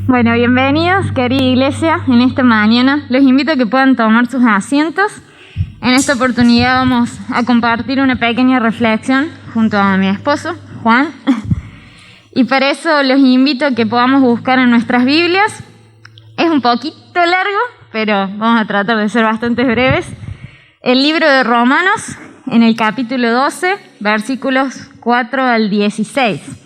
Bueno, bienvenidos, querida iglesia, en esta mañana. Los invito a que puedan tomar sus asientos. En esta oportunidad vamos a compartir una pequeña reflexión junto a mi esposo, Juan. Y para eso los invito a que podamos buscar en nuestras Biblias. Es un poquito largo, pero vamos a tratar de ser bastante breves. El libro de Romanos, en el capítulo 12, versículos 4 al 16.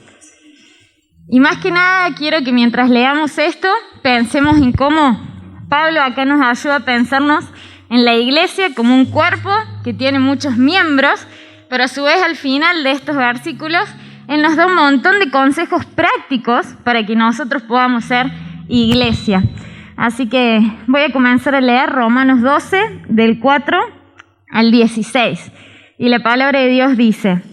Y más que nada quiero que mientras leamos esto, pensemos en cómo Pablo acá nos ayuda a pensarnos en la iglesia como un cuerpo que tiene muchos miembros, pero a su vez al final de estos versículos, él nos da un montón de consejos prácticos para que nosotros podamos ser iglesia. Así que voy a comenzar a leer Romanos 12, del 4 al 16. Y la palabra de Dios dice: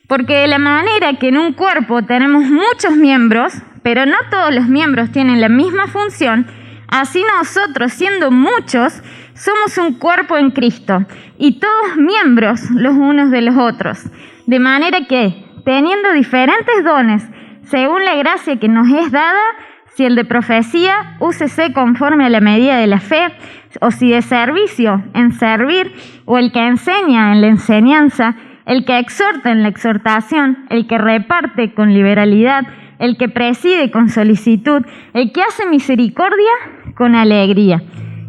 porque de la manera que en un cuerpo tenemos muchos miembros, pero no todos los miembros tienen la misma función, así nosotros, siendo muchos, somos un cuerpo en Cristo, y todos miembros los unos de los otros. De manera que, teniendo diferentes dones, según la gracia que nos es dada, si el de profecía, úsese conforme a la medida de la fe, o si de servicio, en servir, o el que enseña en la enseñanza, el que exhorta en la exhortación, el que reparte con liberalidad, el que preside con solicitud, el que hace misericordia con alegría.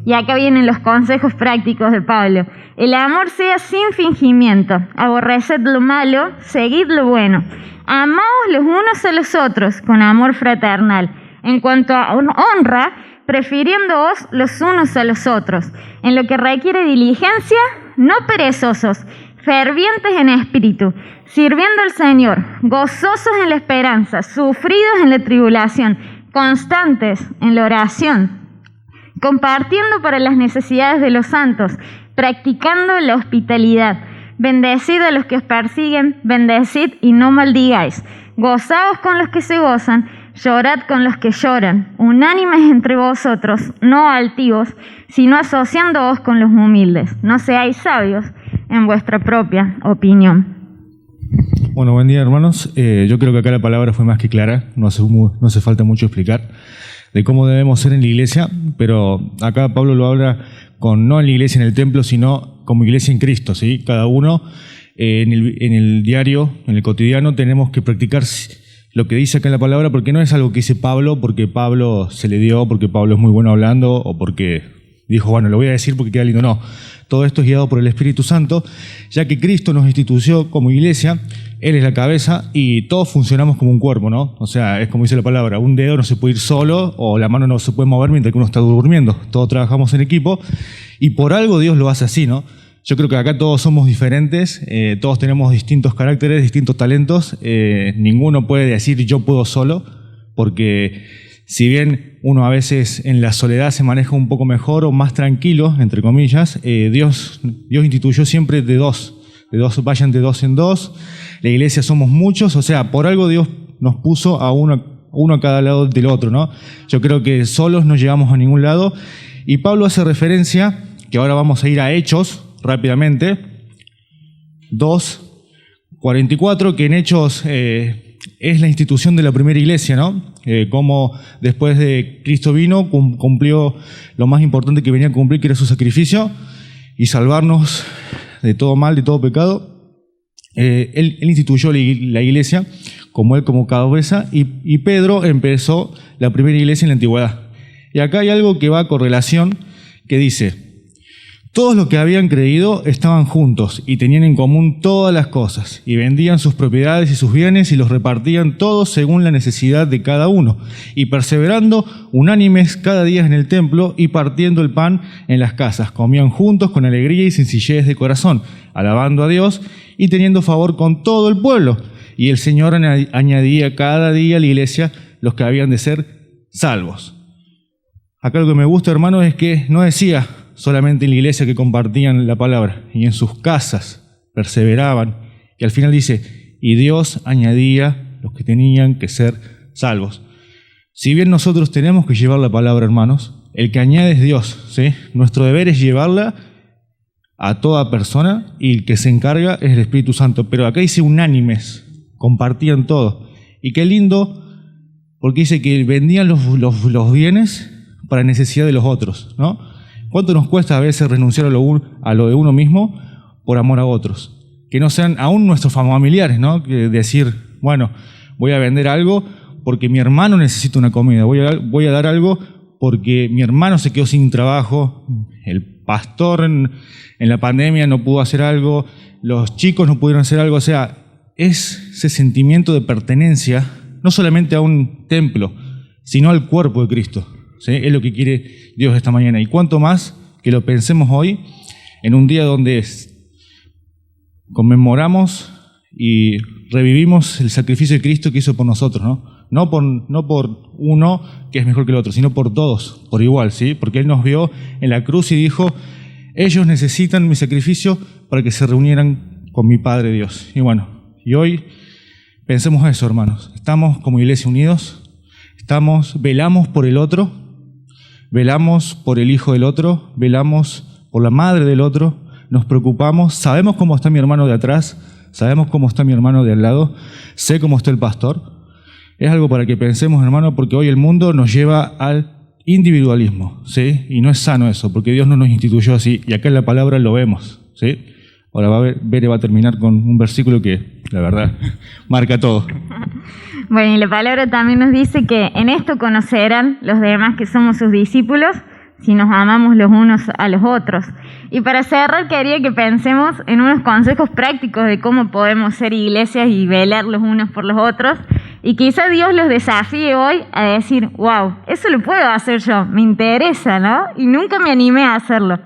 Y acá vienen los consejos prácticos de Pablo. El amor sea sin fingimiento, aborreced lo malo, seguid lo bueno. Amaos los unos a los otros con amor fraternal. En cuanto a honra, prefiriéndoos los unos a los otros. En lo que requiere diligencia, no perezosos, fervientes en espíritu, sirviendo al Señor, gozosos en la esperanza, sufridos en la tribulación, constantes en la oración, compartiendo para las necesidades de los santos, practicando la hospitalidad. Bendecid a los que os persiguen, bendecid y no maldigáis. Gozaos con los que se gozan, llorad con los que lloran, unánimes entre vosotros, no altivos, sino asociándoos con los humildes. No seáis sabios en vuestra propia opinión. Bueno, buen día, hermanos. Yo creo que acá la palabra fue más que clara, no hace falta mucho explicar de cómo debemos ser en la iglesia, pero acá Pablo lo habla no en la iglesia, en el templo, sino como iglesia en Cristo, ¿sí? Cada uno en el diario, en el cotidiano, tenemos que practicar lo que dice acá en la palabra, porque no es algo que dice Pablo, porque Pablo se le dio, porque Pablo es muy bueno hablando, o porque dijo, bueno, lo voy a decir porque queda lindo. No, todo esto es guiado por el Espíritu Santo, ya que Cristo nos instituyó como iglesia, Él es la cabeza y todos funcionamos como un cuerpo, ¿no? O sea, es como dice la palabra, un dedo no se puede ir solo o la mano no se puede mover mientras que uno está durmiendo. Todos trabajamos en equipo y por algo Dios lo hace así, ¿no? Yo creo que acá todos somos diferentes, todos tenemos distintos caracteres, distintos talentos, ninguno puede decir yo puedo solo, porque si bien uno a veces en la soledad se maneja un poco mejor o más tranquilo, entre comillas, Dios instituyó siempre de dos, vayan de dos en dos, la iglesia somos muchos, o sea, por algo Dios nos puso a uno a cada lado del otro, ¿no? Yo creo que solos no llegamos a ningún lado, y Pablo hace referencia, que ahora vamos a ir a Hechos rápidamente, 2:44, que en Hechos es la institución de la primera iglesia, ¿no? Como después de Cristo vino, cumplió lo más importante que venía a cumplir, que era su sacrificio, y salvarnos de todo mal, de todo pecado. Él instituyó la iglesia como cabeza, y Pedro empezó la primera iglesia en la antigüedad. Y acá hay algo que va a correlación, que dice: todos los que habían creído estaban juntos y tenían en común todas las cosas, y vendían sus propiedades y sus bienes y los repartían todos según la necesidad de cada uno, y perseverando unánimes cada día en el templo y partiendo el pan en las casas, comían juntos con alegría y sencillez de corazón, alabando a Dios y teniendo favor con todo el pueblo. Y el Señor añadía cada día a la iglesia los que habían de ser salvos. Acá lo que me gusta, hermano, es que no decía solamente en la iglesia que compartían la palabra, y en sus casas perseveraban, y al final dice, y Dios añadía los que tenían que ser salvos. Si bien nosotros tenemos que llevar la palabra, hermanos, el que añade es Dios, ¿sí? Nuestro deber es llevarla a toda persona, y el que se encarga es el Espíritu Santo. Pero acá dice unánimes, compartían todo. Y qué lindo porque dice que vendían los bienes para necesidad de los otros, ¿no? ¿Cuánto nos cuesta a veces renunciar a lo de uno mismo por amor a otros? Que no sean aún nuestros familiares, ¿no? Que decir, bueno, voy a vender algo porque mi hermano necesita una comida, voy a dar algo porque mi hermano se quedó sin trabajo, el pastor en la pandemia no pudo hacer algo, los chicos no pudieron hacer algo. O sea, es ese sentimiento de pertenencia, no solamente a un templo, sino al cuerpo de Cristo, ¿sí? Es lo que quiere Dios esta mañana. Y cuánto más que lo pensemos hoy, en un día donde conmemoramos y revivimos el sacrificio de Cristo que hizo por nosotros, ¿no? No por uno que es mejor que el otro, sino por todos, por igual, ¿sí? Porque Él nos vio en la cruz y dijo, ellos necesitan mi sacrificio para que se reunieran con mi Padre Dios. Y bueno, y hoy pensemos eso, hermanos. Estamos como iglesia unidos, velamos por el otro, velamos por el hijo del otro, velamos por la madre del otro, nos preocupamos, sabemos cómo está mi hermano de atrás, sabemos cómo está mi hermano de al lado, sé cómo está el pastor. Es algo para que pensemos, hermano, porque hoy el mundo nos lleva al individualismo, ¿sí? Y no es sano eso, porque Dios no nos instituyó así, y acá en la palabra lo vemos, ¿sí? Ahora Bere va a terminar con un versículo que, la verdad, marca todo. Bueno, y la palabra también nos dice que en esto conocerán los demás que somos sus discípulos, si nos amamos los unos a los otros. Y para cerrar, quería que pensemos en unos consejos prácticos de cómo podemos ser iglesias y velar los unos por los otros. Y quizá Dios los desafíe hoy a decir, wow, eso lo puedo hacer yo, me interesa, ¿no? Y nunca me animé a hacerlo.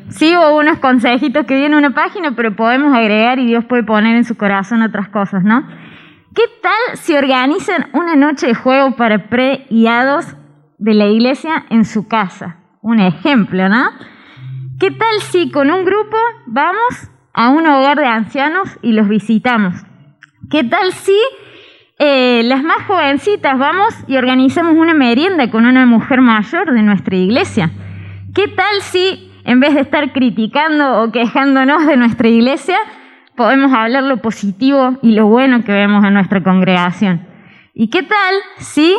Sí, hubo unos consejitos que di en una página, pero podemos agregar y Dios puede poner en su corazón otras cosas, ¿no? ¿Qué tal si organizan una noche de juego para pre y ados de la iglesia en su casa? Un ejemplo, ¿no? ¿Qué tal si con un grupo vamos a un hogar de ancianos y los visitamos? ¿Qué tal si las más jovencitas vamos y organizamos una merienda con una mujer mayor de nuestra iglesia? ¿Qué tal si en vez de estar criticando o quejándonos de nuestra iglesia, podemos hablar lo positivo y lo bueno que vemos en nuestra congregación? ¿Y qué tal si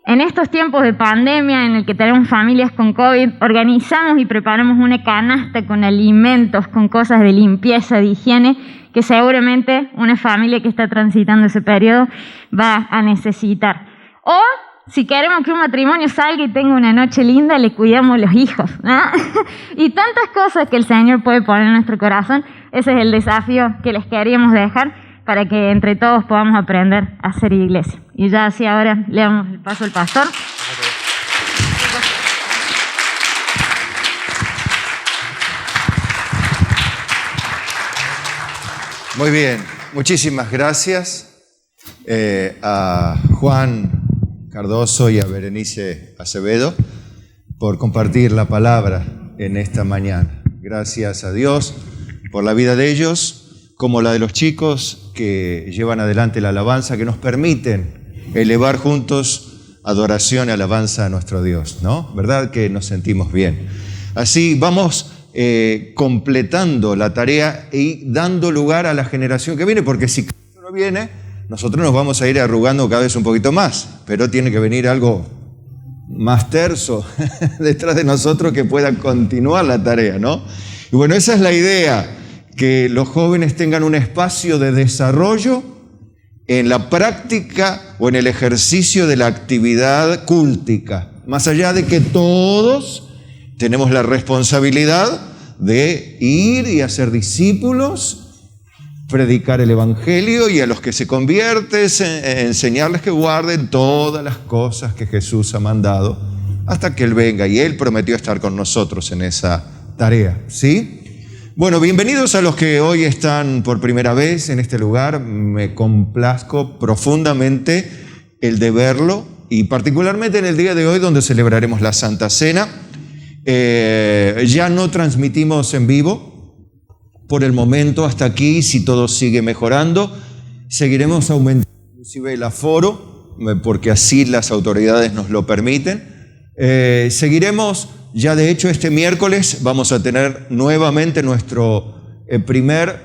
en estos tiempos de pandemia en el que tenemos familias con COVID, organizamos y preparamos una canasta con alimentos, con cosas de limpieza, de higiene, que seguramente una familia que está transitando ese periodo va a necesitar? O si queremos que un matrimonio salga y tenga una noche linda, le cuidamos los hijos, ¿no? Y tantas cosas que el Señor puede poner en nuestro corazón. Ese es el desafío que les queríamos dejar para que entre todos podamos aprender a ser iglesia. Y ya así ahora le damos el paso al pastor. Muy bien, muchísimas gracias a Juan Cardoso y a Berenice Acevedo por compartir la palabra en esta mañana. Gracias a Dios por la vida de ellos, como la de los chicos que llevan adelante la alabanza, que nos permiten elevar juntos adoración y alabanza a nuestro Dios, ¿no? ¿Verdad que nos sentimos bien? Así vamos completando la tarea y dando lugar a la generación que viene, porque si Cristo no viene, nosotros nos vamos a ir arrugando cada vez un poquito más, pero tiene que venir algo más terso detrás de nosotros que pueda continuar la tarea, ¿no? Y bueno, esa es la idea, que los jóvenes tengan un espacio de desarrollo en la práctica o en el ejercicio de la actividad cúltica, más allá de que todos tenemos la responsabilidad de ir y hacer discípulos, predicar el Evangelio y a los que se convierten, enseñarles que guarden todas las cosas que Jesús ha mandado hasta que Él venga. Y Él prometió estar con nosotros en esa tarea, ¿sí? Bueno, bienvenidos a los que hoy están por primera vez en este lugar. Me complazco profundamente el de verlo y particularmente en el día de hoy donde celebraremos la Santa Cena. Ya no transmitimos en vivo por el momento hasta aquí. Si todo sigue mejorando, seguiremos aumentando inclusive el aforo, porque así las autoridades nos lo permiten. Seguiremos, ya de hecho este miércoles vamos a tener nuevamente nuestro primer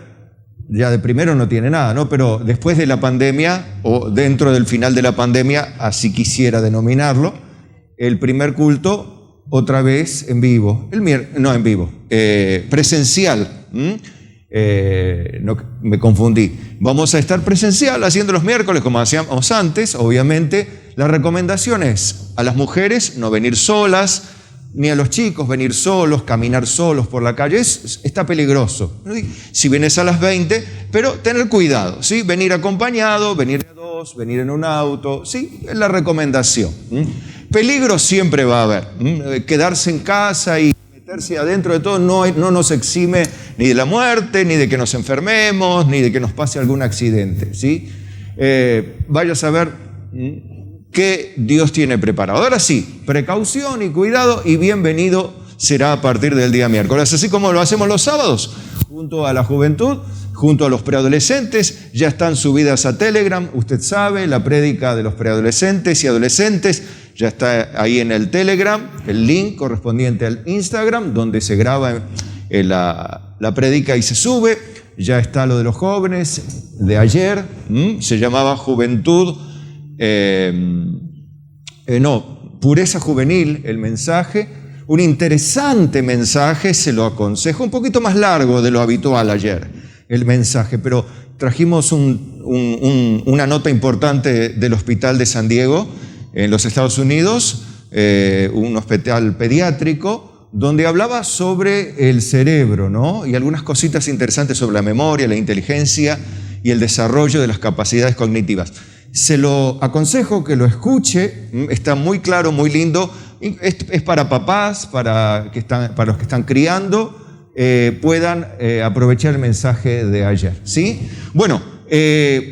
ya de primero no tiene nada, ¿no? Pero después de la pandemia, o dentro del final de la pandemia, así quisiera denominarlo, el primer culto otra vez en vivo, presencial. No, me confundí. Vamos a estar presencial haciendo los miércoles como hacíamos antes. Obviamente la recomendación es a las mujeres no venir solas, ni a los chicos venir solos, caminar solos por la calle. Está peligroso. Si vienes a las 20, pero tener cuidado, ¿sí? Venir acompañado, venir a dos, venir en un auto, ¿sí? Es la recomendación. Peligro siempre va a haber. Quedarse en casa y meterse adentro de todo no nos exime ni de la muerte, ni de que nos enfermemos, ni de que nos pase algún accidente, ¿sí? Vaya a saber qué Dios tiene preparado. Ahora sí, precaución y cuidado, y bienvenido será a partir del día miércoles, así como lo hacemos los sábados, junto a la juventud, junto a los preadolescentes. Ya están subidas a Telegram, usted sabe, la prédica de los preadolescentes y adolescentes ya está ahí en el Telegram, el link correspondiente al Instagram, donde se graba la prédica y se sube. Ya está lo de los jóvenes de ayer, se llamaba Juventud, Pureza Juvenil, el mensaje. Un interesante mensaje, se lo aconsejo, un poquito más largo de lo habitual ayer, el mensaje, pero trajimos una nota importante del Hospital de San Diego, en los Estados Unidos, un hospital pediátrico, donde hablaba sobre el cerebro, ¿no? Y algunas cositas interesantes sobre la memoria, la inteligencia y el desarrollo de las capacidades cognitivas. Se lo aconsejo que lo escuche, está muy claro, muy lindo. Es para papás, para los que están criando, puedan aprovechar el mensaje de ayer, ¿sí? Bueno,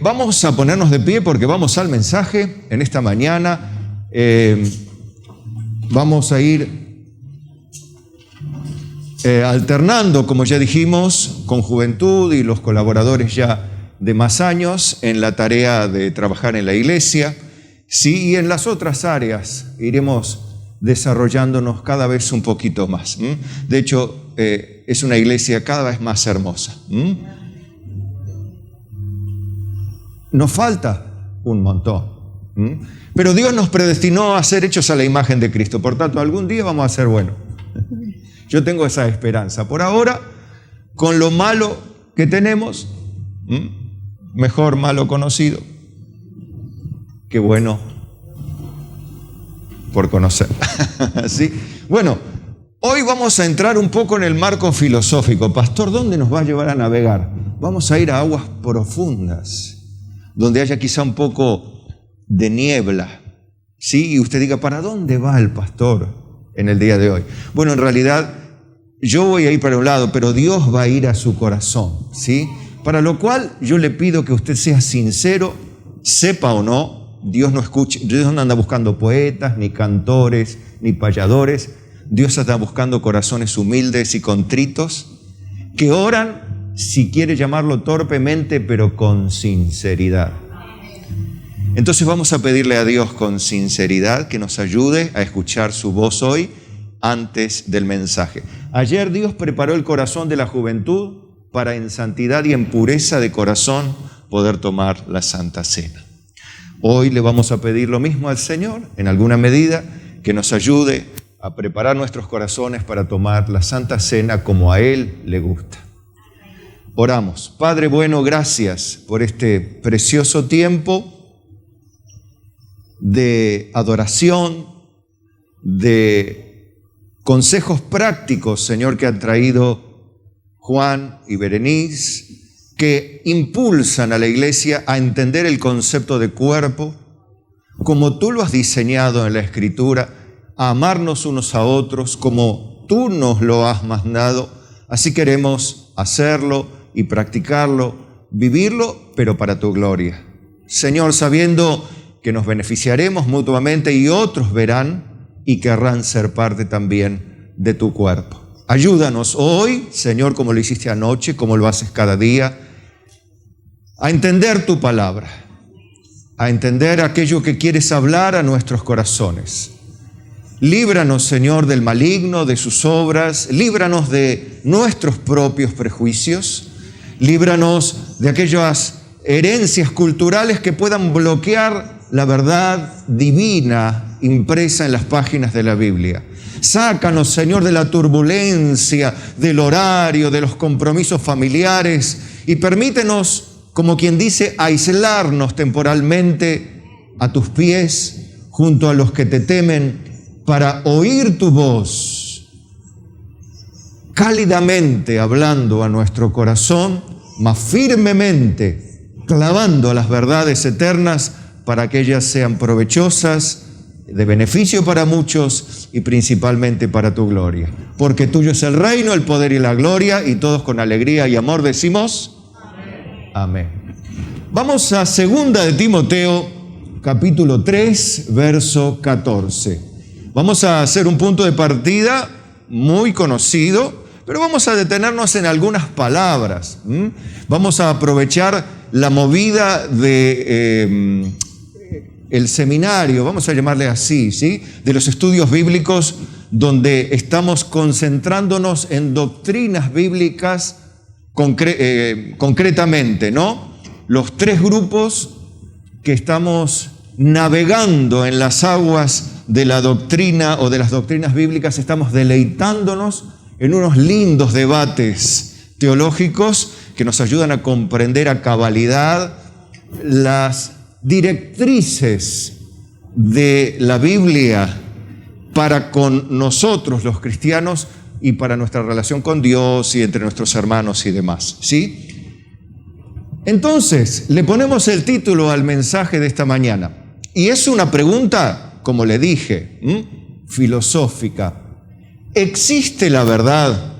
vamos a ponernos de pie porque vamos al mensaje en esta mañana. Vamos a ir alternando, como ya dijimos, con juventud y los colaboradores ya de más años en la tarea de trabajar en la iglesia, sí, y en las otras áreas iremos desarrollándonos cada vez un poquito más. De hecho, es una iglesia cada vez más hermosa. Nos falta un montón. Pero Dios nos predestinó a ser hechos a la imagen de Cristo. Por tanto, algún día vamos a ser buenos. Yo tengo esa esperanza. Por ahora, con lo malo que tenemos, mejor malo conocido que bueno por conocer. ¿Sí? Bueno, hoy vamos a entrar un poco en el marco filosófico. Pastor, ¿dónde nos va a llevar a navegar? Vamos a ir a aguas profundas, donde haya quizá un poco de niebla, ¿sí? Y usted diga, ¿para dónde va el pastor en el día de hoy? Bueno, en realidad yo voy a ir para un lado, pero Dios va a ir a su corazón, ¿sí? Para lo cual yo le pido que usted sea sincero, sepa o no, Dios no anda buscando poetas, ni cantores, ni payadores. Dios está buscando corazones humildes y contritos, que oran, si quiere llamarlo torpemente, pero con sinceridad. Entonces vamos a pedirle a Dios con sinceridad que nos ayude a escuchar su voz hoy antes del mensaje. Ayer Dios preparó el corazón de la juventud para en santidad y en pureza de corazón poder tomar la Santa Cena. Hoy le vamos a pedir lo mismo al Señor, en alguna medida, que nos ayude a preparar nuestros corazones para tomar la Santa Cena como a Él le gusta. Oramos. Padre bueno, gracias por este precioso tiempo de adoración, de consejos prácticos, Señor, que han traído Juan y Berenice, que impulsan a la iglesia a entender el concepto de cuerpo, como tú lo has diseñado en la Escritura, a amarnos unos a otros como tú nos lo has mandado. Así queremos hacerlo y practicarlo, vivirlo, pero para tu gloria. Señor, sabiendo que nos beneficiaremos mutuamente y otros verán y querrán ser parte también de tu cuerpo. Ayúdanos hoy, Señor, como lo hiciste anoche, como lo haces cada día, a entender tu palabra, a entender aquello que quieres hablar a nuestros corazones. Líbranos, Señor, del maligno, de sus obras, líbranos de nuestros propios prejuicios, Líbranos de aquellas herencias culturales que puedan bloquear la verdad divina impresa en las páginas de la Biblia. Sácanos, Señor, de la turbulencia, del horario, de los compromisos familiares y permítenos, como quien dice, aislarnos temporalmente a tus pies, junto a los que te temen, para oír tu voz, cálidamente hablando a nuestro corazón, mas firmemente clavando a las verdades eternas para que ellas sean provechosas, de beneficio para muchos y principalmente para tu gloria. Porque tuyo es el reino, el poder y la gloria, y todos con alegría y amor decimos amén. Amén. Vamos a 2 de Timoteo, capítulo 3, verso 14. Vamos a hacer un punto de partida muy conocido, pero vamos a detenernos en algunas palabras. Vamos a aprovechar la movida de el seminario, vamos a llamarle así, ¿sí?, de los estudios bíblicos, donde estamos concentrándonos en doctrinas bíblicas concretamente, ¿no? Los 3 grupos que estamos navegando en las aguas de la doctrina o de las doctrinas bíblicas, estamos deleitándonos en unos lindos debates teológicos que nos ayudan a comprender a cabalidad las directrices de la Biblia para con nosotros los cristianos y para nuestra relación con Dios y entre nuestros hermanos y demás, ¿sí? Entonces, le ponemos el título al mensaje de esta mañana y es una pregunta, como le dije, filosófica. ¿Existe la verdad?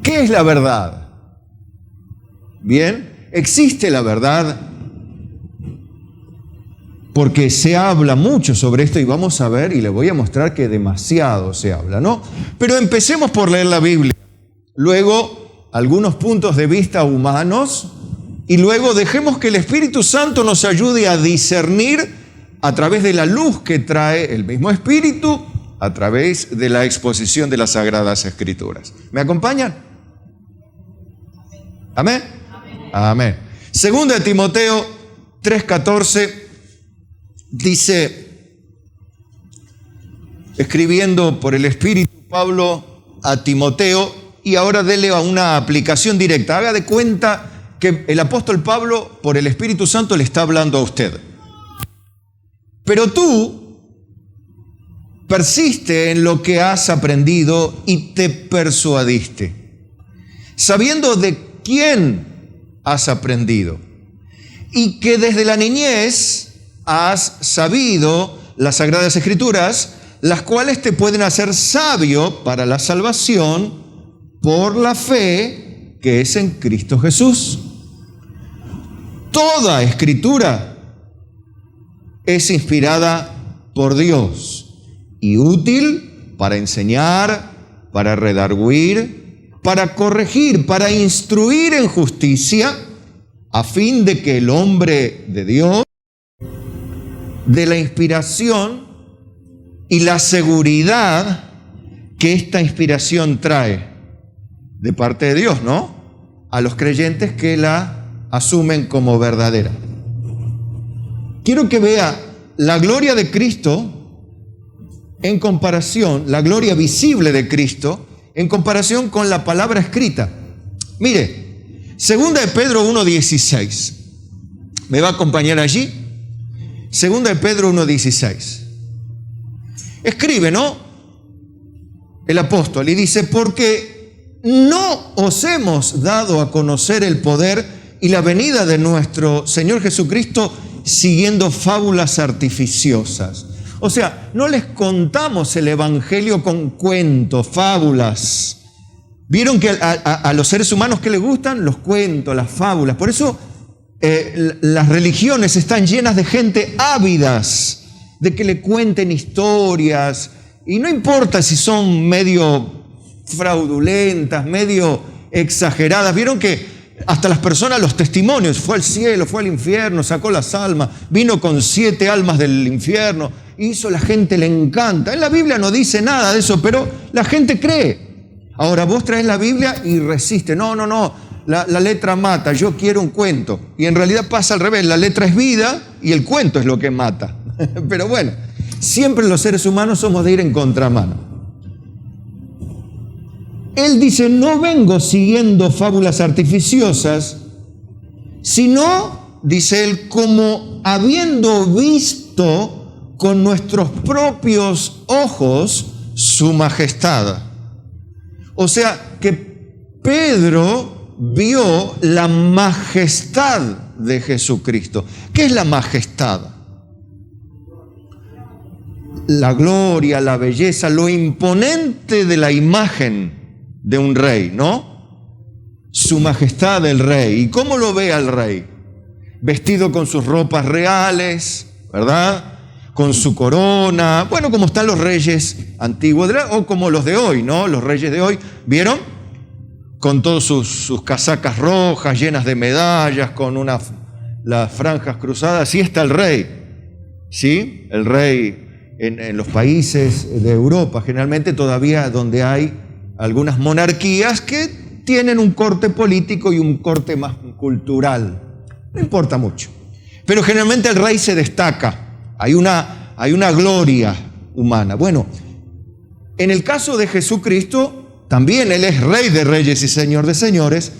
¿Qué es la verdad? Bien, ¿existe la verdad? Porque se habla mucho sobre esto y vamos a ver y le voy a mostrar que demasiado se habla, ¿no? Pero empecemos por leer la Biblia. Luego, algunos puntos de vista humanos y luego dejemos que el Espíritu Santo nos ayude a discernir a través de la luz que trae el mismo Espíritu, a través de la exposición de las Sagradas Escrituras. ¿Me acompañan? ¿Amén? Amén. 2 de Timoteo 3:14 dice, escribiendo por el Espíritu Pablo a Timoteo, y ahora dele a una aplicación directa. Haga de cuenta que el apóstol Pablo, por el Espíritu Santo, le está hablando a usted. Pero tú persiste en lo que has aprendido y te persuadiste, sabiendo de quién has aprendido y que desde la niñez has sabido las Sagradas Escrituras, las cuales te pueden hacer sabio para la salvación por la fe que es en Cristo Jesús. Toda Escritura es inspirada por Dios y útil para enseñar, para redarguir, para corregir, para instruir en justicia, a fin de que el hombre de Dios, de la inspiración y la seguridad que esta inspiración trae de parte de Dios, ¿no?, a los creyentes que la asumen como verdadera. Quiero que vea la gloria de Cristo en comparación, la gloria visible de Cristo en comparación con la palabra escrita. Mire, 2 de Pedro 1:16. ¿Me va a acompañar allí? 2 de Pedro 1:16. Escribe, ¿no?, el apóstol, y dice, porque no os hemos dado a conocer el poder y la venida de nuestro Señor Jesucristo siguiendo fábulas artificiosas. O sea, no les contamos el Evangelio con cuentos, fábulas. ¿Vieron que a los seres humanos que les gustan? Los cuentos, las fábulas. Por eso las religiones están llenas de gente ávidas de que le cuenten historias. Y no importa si son medio fraudulentas, medio exageradas. ¿Vieron que hasta las personas, los testimonios, fue al cielo, fue al infierno, sacó las almas, vino con 7 almas del infierno, y eso a la gente le encanta? En la Biblia no dice nada de eso, pero la gente cree. Ahora vos traes la Biblia y resiste. No, la letra mata, yo quiero un cuento. Y en realidad pasa al revés, la letra es vida y el cuento es lo que mata. Pero bueno, siempre los seres humanos somos de ir en contramano. Él dice, no vengo siguiendo fábulas artificiosas, sino, dice él, como habiendo visto con nuestros propios ojos su majestad. O sea, que Pedro vio la majestad de Jesucristo. ¿Qué es la majestad? La gloria, la belleza, lo imponente de la imagen de un rey, ¿no? Su majestad el rey. ¿Y cómo lo ve al rey? Vestido con sus ropas reales, ¿verdad? Con su corona, bueno, como están los reyes antiguos, o como los de hoy, ¿no? Los reyes de hoy, ¿vieron? Con todas sus casacas rojas, llenas de medallas, con las franjas cruzadas. Así está el rey, ¿sí? El rey en los países de Europa, generalmente todavía donde hay algunas monarquías que tienen un corte político y un corte más cultural. No importa mucho. Pero generalmente el rey se destaca. Hay una gloria humana. Bueno, en el caso de Jesucristo, también Él es Rey de Reyes y Señor de Señores.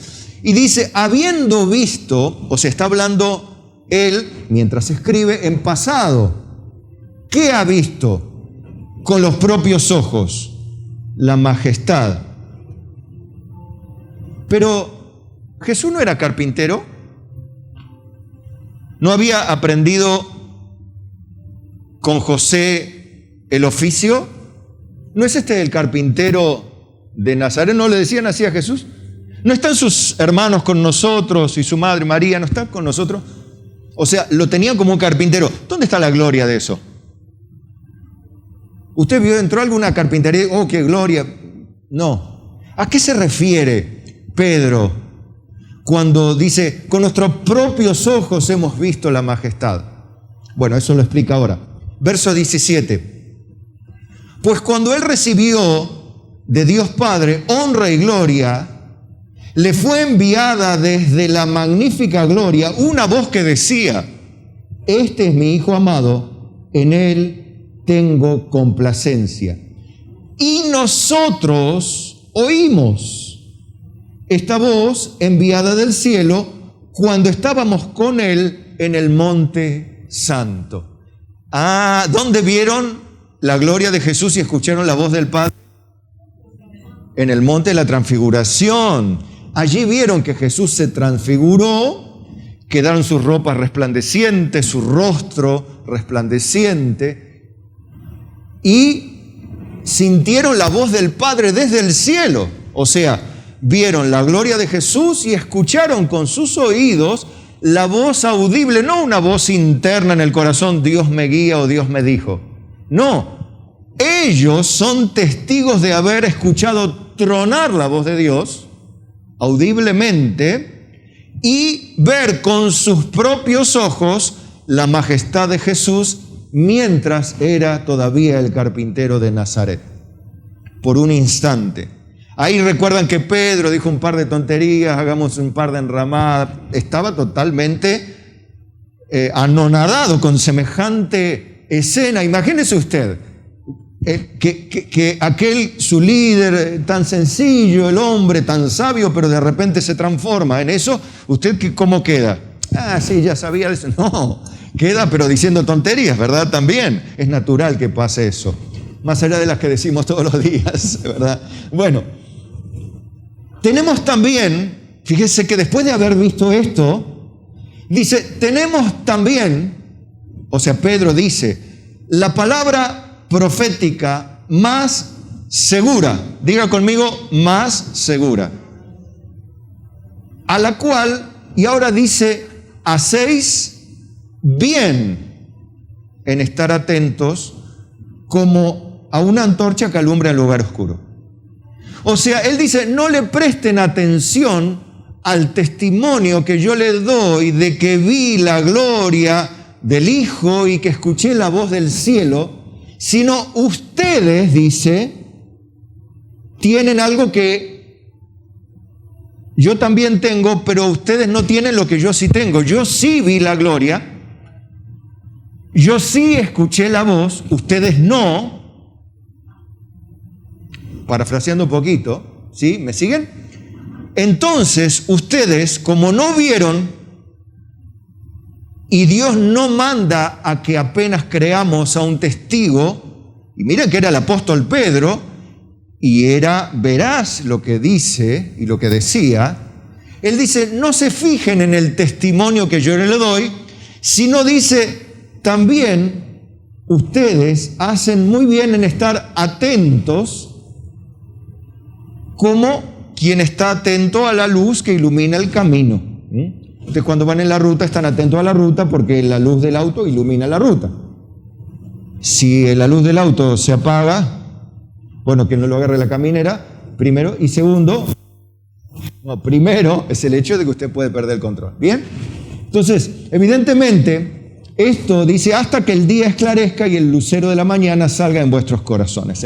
Y dice, habiendo visto, o sea, está hablando Él, mientras escribe, en pasado. ¿Qué ha visto? Con los propios ojos. La majestad. Pero Jesús no era carpintero. ¿No había aprendido con José el oficio? ¿No es este el carpintero de Nazaret? ¿No le decían así a Jesús? ¿No están sus hermanos con nosotros y su madre María no está con nosotros? O sea, lo tenían como un carpintero. ¿Dónde está la gloria de eso? ¿Usted entró a alguna carpintería? ¡Oh, qué gloria! No. ¿A qué se refiere Pedro cuando dice, con nuestros propios ojos hemos visto la majestad? Bueno, eso lo explica ahora. Verso 17. Pues cuando él recibió de Dios Padre honra y gloria, le fue enviada desde la magnífica gloria una voz que decía, este es mi Hijo amado, en él tengo complacencia. Y nosotros oímos esta voz enviada del cielo cuando estábamos con él en el monte santo. ¿Dónde vieron la gloria de Jesús y escucharon la voz del Padre? En el monte de la transfiguración. Allí vieron que Jesús se transfiguró, quedaron sus ropas resplandecientes, su rostro resplandeciente, y sintieron la voz del Padre desde el cielo. O sea, vieron la gloria de Jesús y escucharon con sus oídos la voz audible, no una voz interna en el corazón, Dios me guía o Dios me dijo. No, ellos son testigos de haber escuchado tronar la voz de Dios audiblemente y ver con sus propios ojos la majestad de Jesús mientras era todavía el carpintero de Nazaret. Por un instante. Ahí recuerdan que Pedro dijo un par de tonterías, hagamos un par de enramadas. Estaba totalmente anonadado con semejante escena. Imagínese usted que aquel, su líder tan sencillo, el hombre tan sabio, pero de repente se transforma en eso. ¿Usted cómo queda? Sí, ya sabía eso. No, queda pero diciendo tonterías, ¿verdad? También es natural que pase eso. Más allá de las que decimos todos los días, ¿verdad? Bueno, tenemos también, fíjese que después de haber visto esto, dice, tenemos también, o sea, Pedro dice, la palabra profética más segura, diga conmigo, más segura, a la cual, y ahora dice, hacéis bien en estar atentos como a una antorcha que alumbra el lugar oscuro. O sea, él dice, no le presten atención al testimonio que yo les doy de que vi la gloria del Hijo y que escuché la voz del cielo, sino ustedes, dice, tienen algo que yo también tengo, pero ustedes no tienen lo que yo sí tengo. Yo sí vi la gloria, yo sí escuché la voz, ustedes no. Parafraseando un poquito, ¿sí? ¿Me siguen? Entonces, ustedes, como no vieron, y Dios no manda a que apenas creamos a un testigo, y miren que era el apóstol Pedro, y era veraz lo que dice y lo que decía. Él dice, no se fijen en el testimonio que yo le doy, sino dice, también ustedes hacen muy bien en estar atentos, como quien está atento a la luz que ilumina el camino. Ustedes cuando van en la ruta están atentos a la ruta porque la luz del auto ilumina la ruta. Si la luz del auto se apaga, bueno, que no lo agarre la caminera, primero. Y segundo, primero es el hecho de que usted puede perder el control. ¿Bien? Entonces, evidentemente, esto dice hasta que el día esclarezca y el lucero de la mañana salga en vuestros corazones.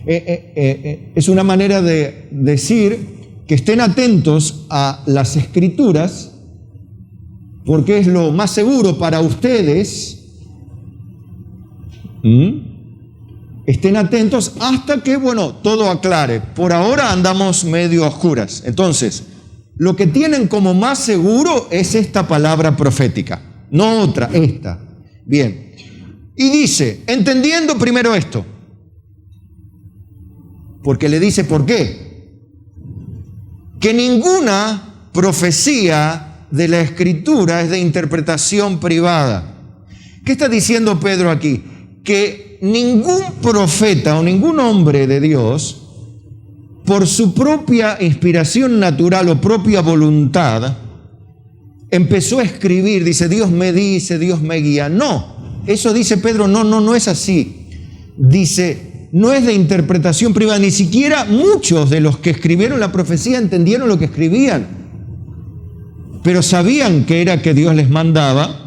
Es una manera de decir que estén atentos a las Escrituras, porque es lo más seguro para ustedes. Estén atentos hasta que, todo aclare. Por ahora andamos medio a oscuras. Entonces, lo que tienen como más seguro es esta palabra profética, no otra, esta. Bien. Y dice, entendiendo primero esto, porque le dice por qué. Que ninguna profecía de la Escritura es de interpretación privada. ¿Qué está diciendo Pedro aquí? Que ningún profeta o ningún hombre de Dios, por su propia inspiración natural o propia voluntad, empezó a escribir, dice, Dios me dice, Dios me guía. No, eso dice Pedro, no es así. Dice, no es de interpretación privada, ni siquiera muchos de los que escribieron la profecía entendieron lo que escribían, pero sabían que era que Dios les mandaba.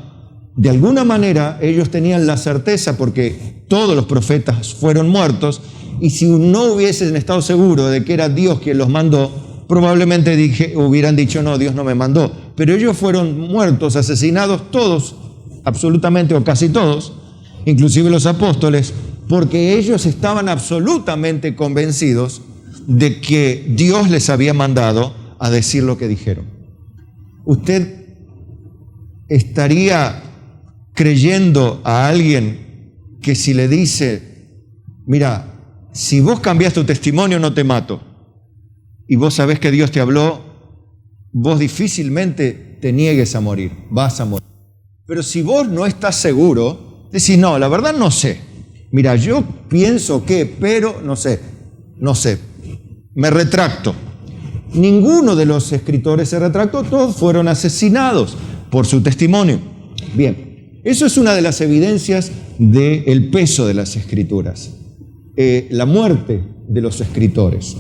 De alguna manera ellos tenían la certeza, porque todos los profetas fueron muertos, y si no hubiesen estado seguros de que era Dios quien los mandó, probablemente hubieran dicho, no, Dios no me mandó. Pero ellos fueron muertos, asesinados todos, absolutamente o casi todos, inclusive los apóstoles, porque ellos estaban absolutamente convencidos de que Dios les había mandado a decir lo que dijeron. ¿Usted estaría creyendo a alguien que si le dice, mira, si vos cambias tu testimonio no te mato, y vos sabés que Dios te habló, vos difícilmente te niegues a morir, vas a morir? Pero si vos no estás seguro, decís, no, la verdad no sé, mira, yo pienso que, pero no sé, me retracto. Ninguno de los escritores se retractó, todos fueron asesinados por su testimonio. Bien. Eso es una de las evidencias del peso de las Escrituras. La muerte de los escritores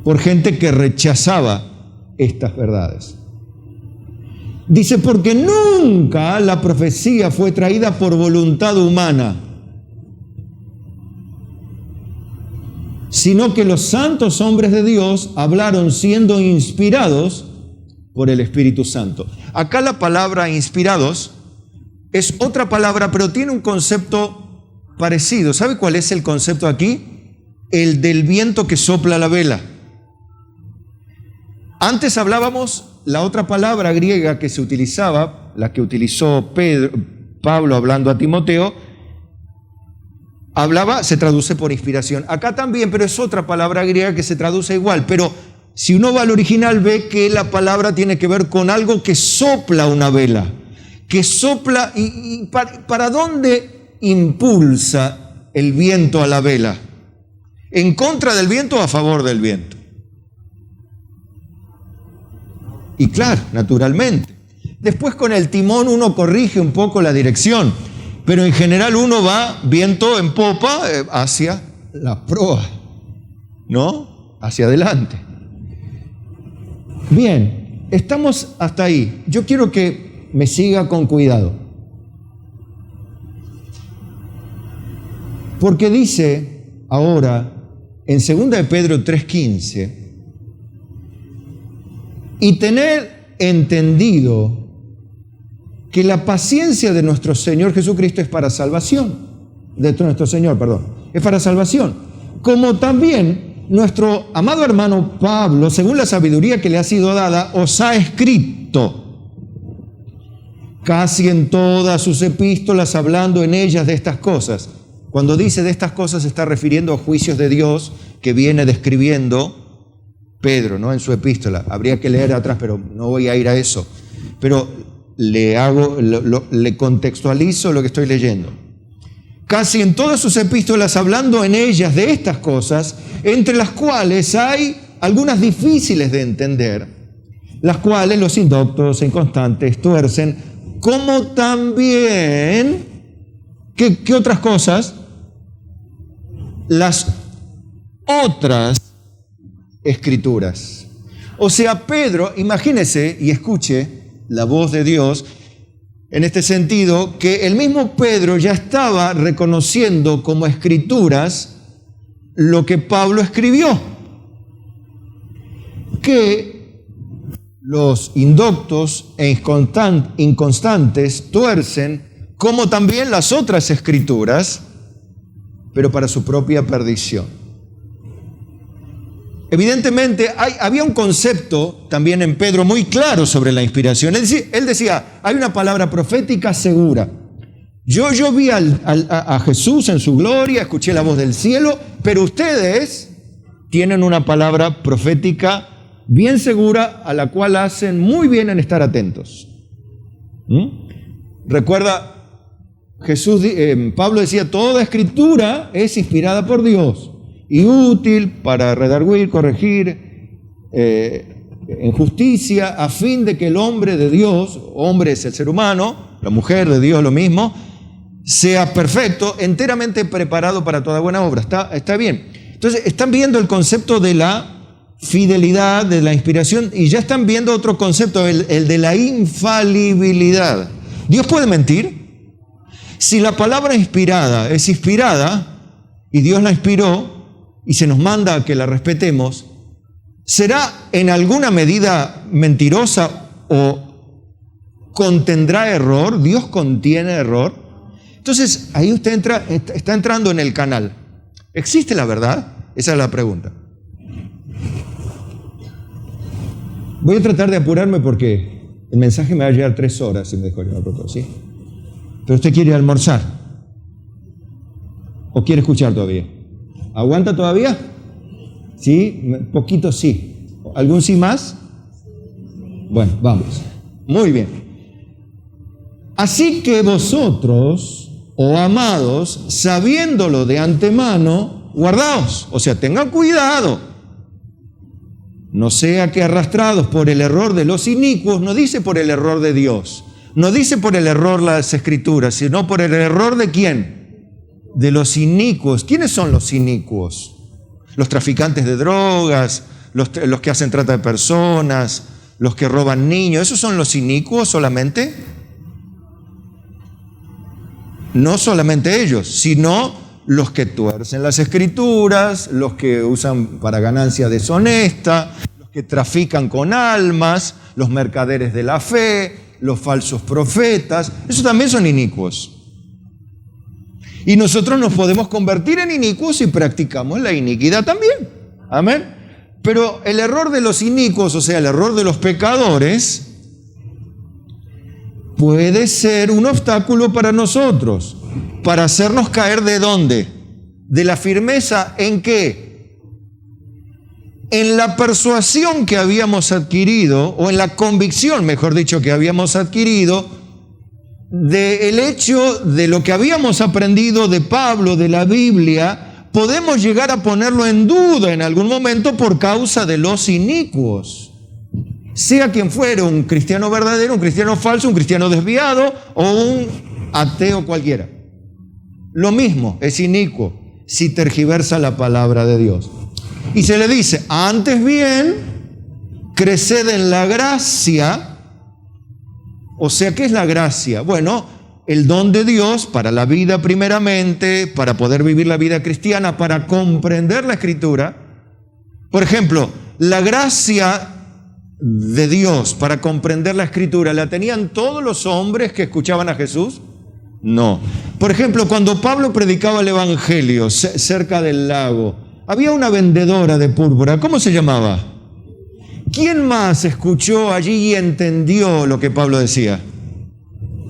por gente que rechazaba estas verdades. Dice, porque nunca la profecía fue traída por voluntad humana, sino que los santos hombres de Dios hablaron siendo inspirados por el Espíritu Santo. Acá la palabra inspirados es otra palabra, pero tiene un concepto parecido. ¿Sabe cuál es el concepto aquí? El del viento que sopla la vela. Antes hablábamos, la otra palabra griega que se utilizaba, la que utilizó Pablo hablando a Timoteo, se traduce por inspiración. Acá también, pero es otra palabra griega que se traduce igual. Pero si uno va al original, ve que la palabra tiene que ver con algo que sopla una vela. Que sopla, y ¿para dónde impulsa el viento a la vela? ¿En contra del viento o a favor del viento? Y claro, naturalmente. Después con el timón uno corrige un poco la dirección, pero en general uno va viento en popa hacia la proa, ¿no? Hacia adelante. Bien, estamos hasta ahí. Yo quiero que me siga con cuidado. Porque dice ahora en 2 de Pedro 3:15, y tener entendido que la paciencia de nuestro Señor Jesucristo es para salvación, es para salvación, como también nuestro amado hermano Pablo, según la sabiduría que le ha sido dada, os ha escrito casi en todas sus epístolas, hablando en ellas de estas cosas. Cuando dice de estas cosas se está refiriendo a juicios de Dios que viene describiendo Pedro, ¿no? En su epístola. Habría que leer atrás, pero no voy a ir a eso. Pero le contextualizo lo que estoy leyendo. Casi en todas sus epístolas, hablando en ellas de estas cosas, entre las cuales hay algunas difíciles de entender, las cuales los indoctos e inconstantes tuercen, como también, ¿qué otras cosas? Las otras escrituras. O sea, Pedro, imagínese y escuche la voz de Dios en este sentido, que el mismo Pedro ya estaba reconociendo como escrituras lo que Pablo escribió, que los indoctos e inconstantes tuercen, como también las otras escrituras, pero para su propia perdición. Evidentemente, había un concepto también en Pedro muy claro sobre la inspiración. Él decía, hay una palabra profética segura. Yo vi a Jesús en su gloria, escuché la voz del cielo, pero ustedes tienen una palabra profética bien segura, a la cual hacen muy bien en estar atentos. Recuerda, Pablo decía, toda escritura es inspirada por Dios y útil para redarguir, corregir en justicia, a fin de que el hombre de Dios, hombre es el ser humano, la mujer de Dios lo mismo, sea perfecto, enteramente preparado para toda buena obra. Está bien. Entonces, están viendo el concepto de la fidelidad, de la inspiración, y ya están viendo otro concepto, el de la infalibilidad. ¿Dios puede mentir? Si la palabra inspirada es inspirada, y Dios la inspiró, y se nos manda a que la respetemos, ¿será en alguna medida mentirosa o contendrá error? ¿Dios contiene error? Entonces, ahí usted está entrando en el canal. ¿Existe la verdad? Esa es la pregunta. Voy a tratar de apurarme porque el mensaje me va a llevar 3 horas si me dejo llevar por todo, ¿sí? Pero usted quiere almorzar. ¿O quiere escuchar todavía? ¿Aguanta todavía? ¿Sí? Poquito sí. ¿Algún sí más? Bueno, vamos. Muy bien. Así que vosotros, oh amados, sabiéndolo de antemano, guardaos. O sea, tengan cuidado. No sea que arrastrados por el error de los inicuos, no dice por el error de Dios, no dice por el error las Escrituras, sino por el error de ¿quién? De los inicuos. ¿Quiénes son los inicuos? Los traficantes de drogas, los que hacen trata de personas, los que roban niños. ¿Esos son los inicuos solamente? No solamente ellos, sino los que tuercen las Escrituras, los que usan para ganancia deshonesta, los que trafican con almas, los mercaderes de la fe, los falsos profetas. Esos también son inicuos. Y nosotros nos podemos convertir en inicuos si practicamos la iniquidad también. Amén. Pero el error de los inicuos, o sea, el error de los pecadores, puede ser un obstáculo para nosotros, para hacernos caer ¿de dónde? De la firmeza ¿en qué? En la persuasión que habíamos adquirido, o en la convicción, mejor dicho, que habíamos adquirido, del hecho de lo que habíamos aprendido de Pablo, de la Biblia. Podemos llegar a ponerlo en duda en algún momento por causa de los inicuos. Sea quien fuere, un cristiano verdadero, un cristiano falso, un cristiano desviado o un ateo cualquiera. Lo mismo, es inicuo si tergiversa la palabra de Dios. Y se le dice, antes bien, creced en la gracia. O sea, ¿qué es la gracia? Bueno, el don de Dios para la vida primeramente, para poder vivir la vida cristiana, para comprender la Escritura. Por ejemplo, la gracia de Dios para comprender la Escritura, ¿la tenían todos los hombres que escuchaban a Jesús? No. Por ejemplo, cuando Pablo predicaba el Evangelio cerca del lago, había una vendedora de púrpura. ¿Cómo se llamaba? ¿Quién más escuchó allí y entendió lo que Pablo decía?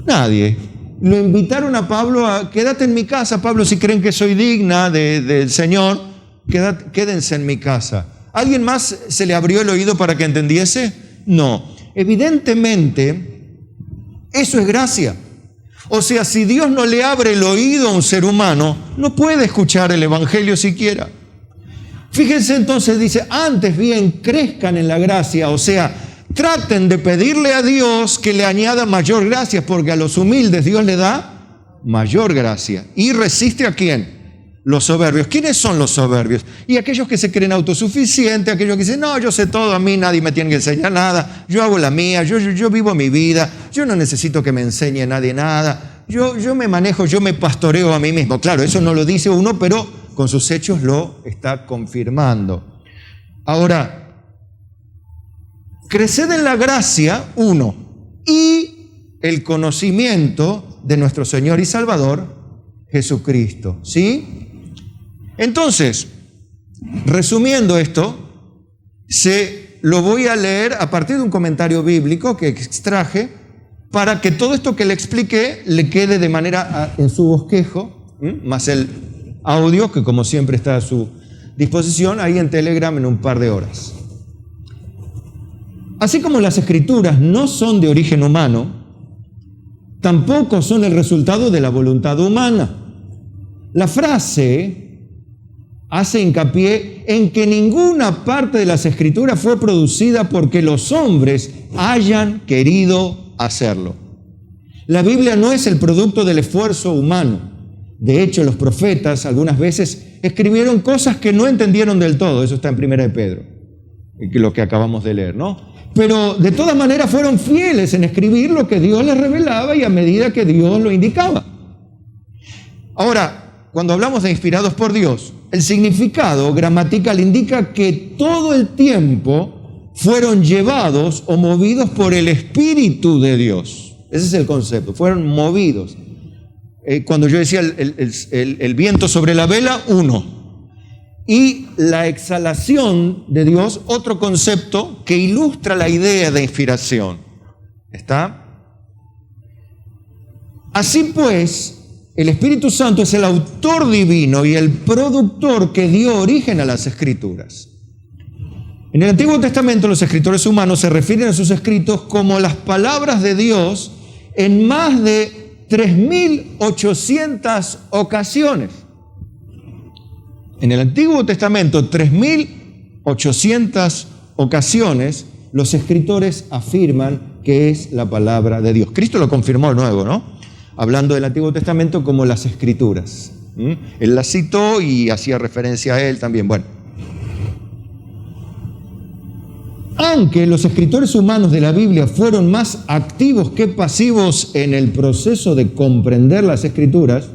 Nadie. Lo invitaron a Pablo a, quédate en mi casa, Pablo, si creen que soy digna del Señor, quédense en mi casa. ¿Alguien más se le abrió el oído para que entendiese? No. Evidentemente, eso es gracia. O sea, si Dios no le abre el oído a un ser humano, no puede escuchar el Evangelio siquiera. Fíjense entonces, dice, antes bien crezcan en la gracia, o sea, traten de pedirle a Dios que le añada mayor gracia, porque a los humildes Dios le da mayor gracia. ¿Y resiste a quién? Los soberbios. ¿Quiénes son los soberbios? Y aquellos que se creen autosuficientes, aquellos que dicen, no, yo sé todo, a mí nadie me tiene que enseñar nada, yo hago la mía, yo vivo mi vida, yo no necesito que me enseñe nadie nada, yo me manejo, yo me pastoreo a mí mismo. Claro, eso no lo dice uno, pero con sus hechos lo está confirmando. Ahora, creced en la gracia, uno, y el conocimiento de nuestro Señor y Salvador, Jesucristo. ¿Sí? Entonces, resumiendo esto, lo voy a leer a partir de un comentario bíblico que extraje para que todo esto que le expliqué le quede de manera en su bosquejo, más el audio que como siempre está a su disposición ahí en Telegram en un par de horas. Así como las Escrituras no son de origen humano, tampoco son el resultado de la voluntad humana. La frase hace hincapié en que ninguna parte de las Escrituras fue producida porque los hombres hayan querido hacerlo. La Biblia no es el producto del esfuerzo humano. De hecho, los profetas algunas veces escribieron cosas que no entendieron del todo. Eso está en 1 de Pedro, lo que acabamos de leer, ¿no? Pero de todas maneras fueron fieles en escribir lo que Dios les revelaba y a medida que Dios lo indicaba. Ahora, cuando hablamos de inspirados por Dios, el significado gramatical indica que todo el tiempo fueron llevados o movidos por el Espíritu de Dios. Ese es el concepto, fueron movidos. Cuando yo decía el viento sobre la vela, uno. Y la exhalación de Dios, otro concepto que ilustra la idea de inspiración. ¿Está? Así pues, el Espíritu Santo es el autor divino y el productor que dio origen a las Escrituras. En el Antiguo Testamento los escritores humanos se refieren a sus escritos como las palabras de Dios en más de 3.800 ocasiones. En el Antiguo Testamento, 3.800 ocasiones, los escritores afirman que es la palabra de Dios. Cristo lo confirmó luego, ¿no? Hablando del Antiguo Testamento como las Escrituras. Él las citó y hacía referencia a él también. Bueno, aunque los escritores humanos de la Biblia fueron más activos que pasivos en el proceso de comprender las Escrituras,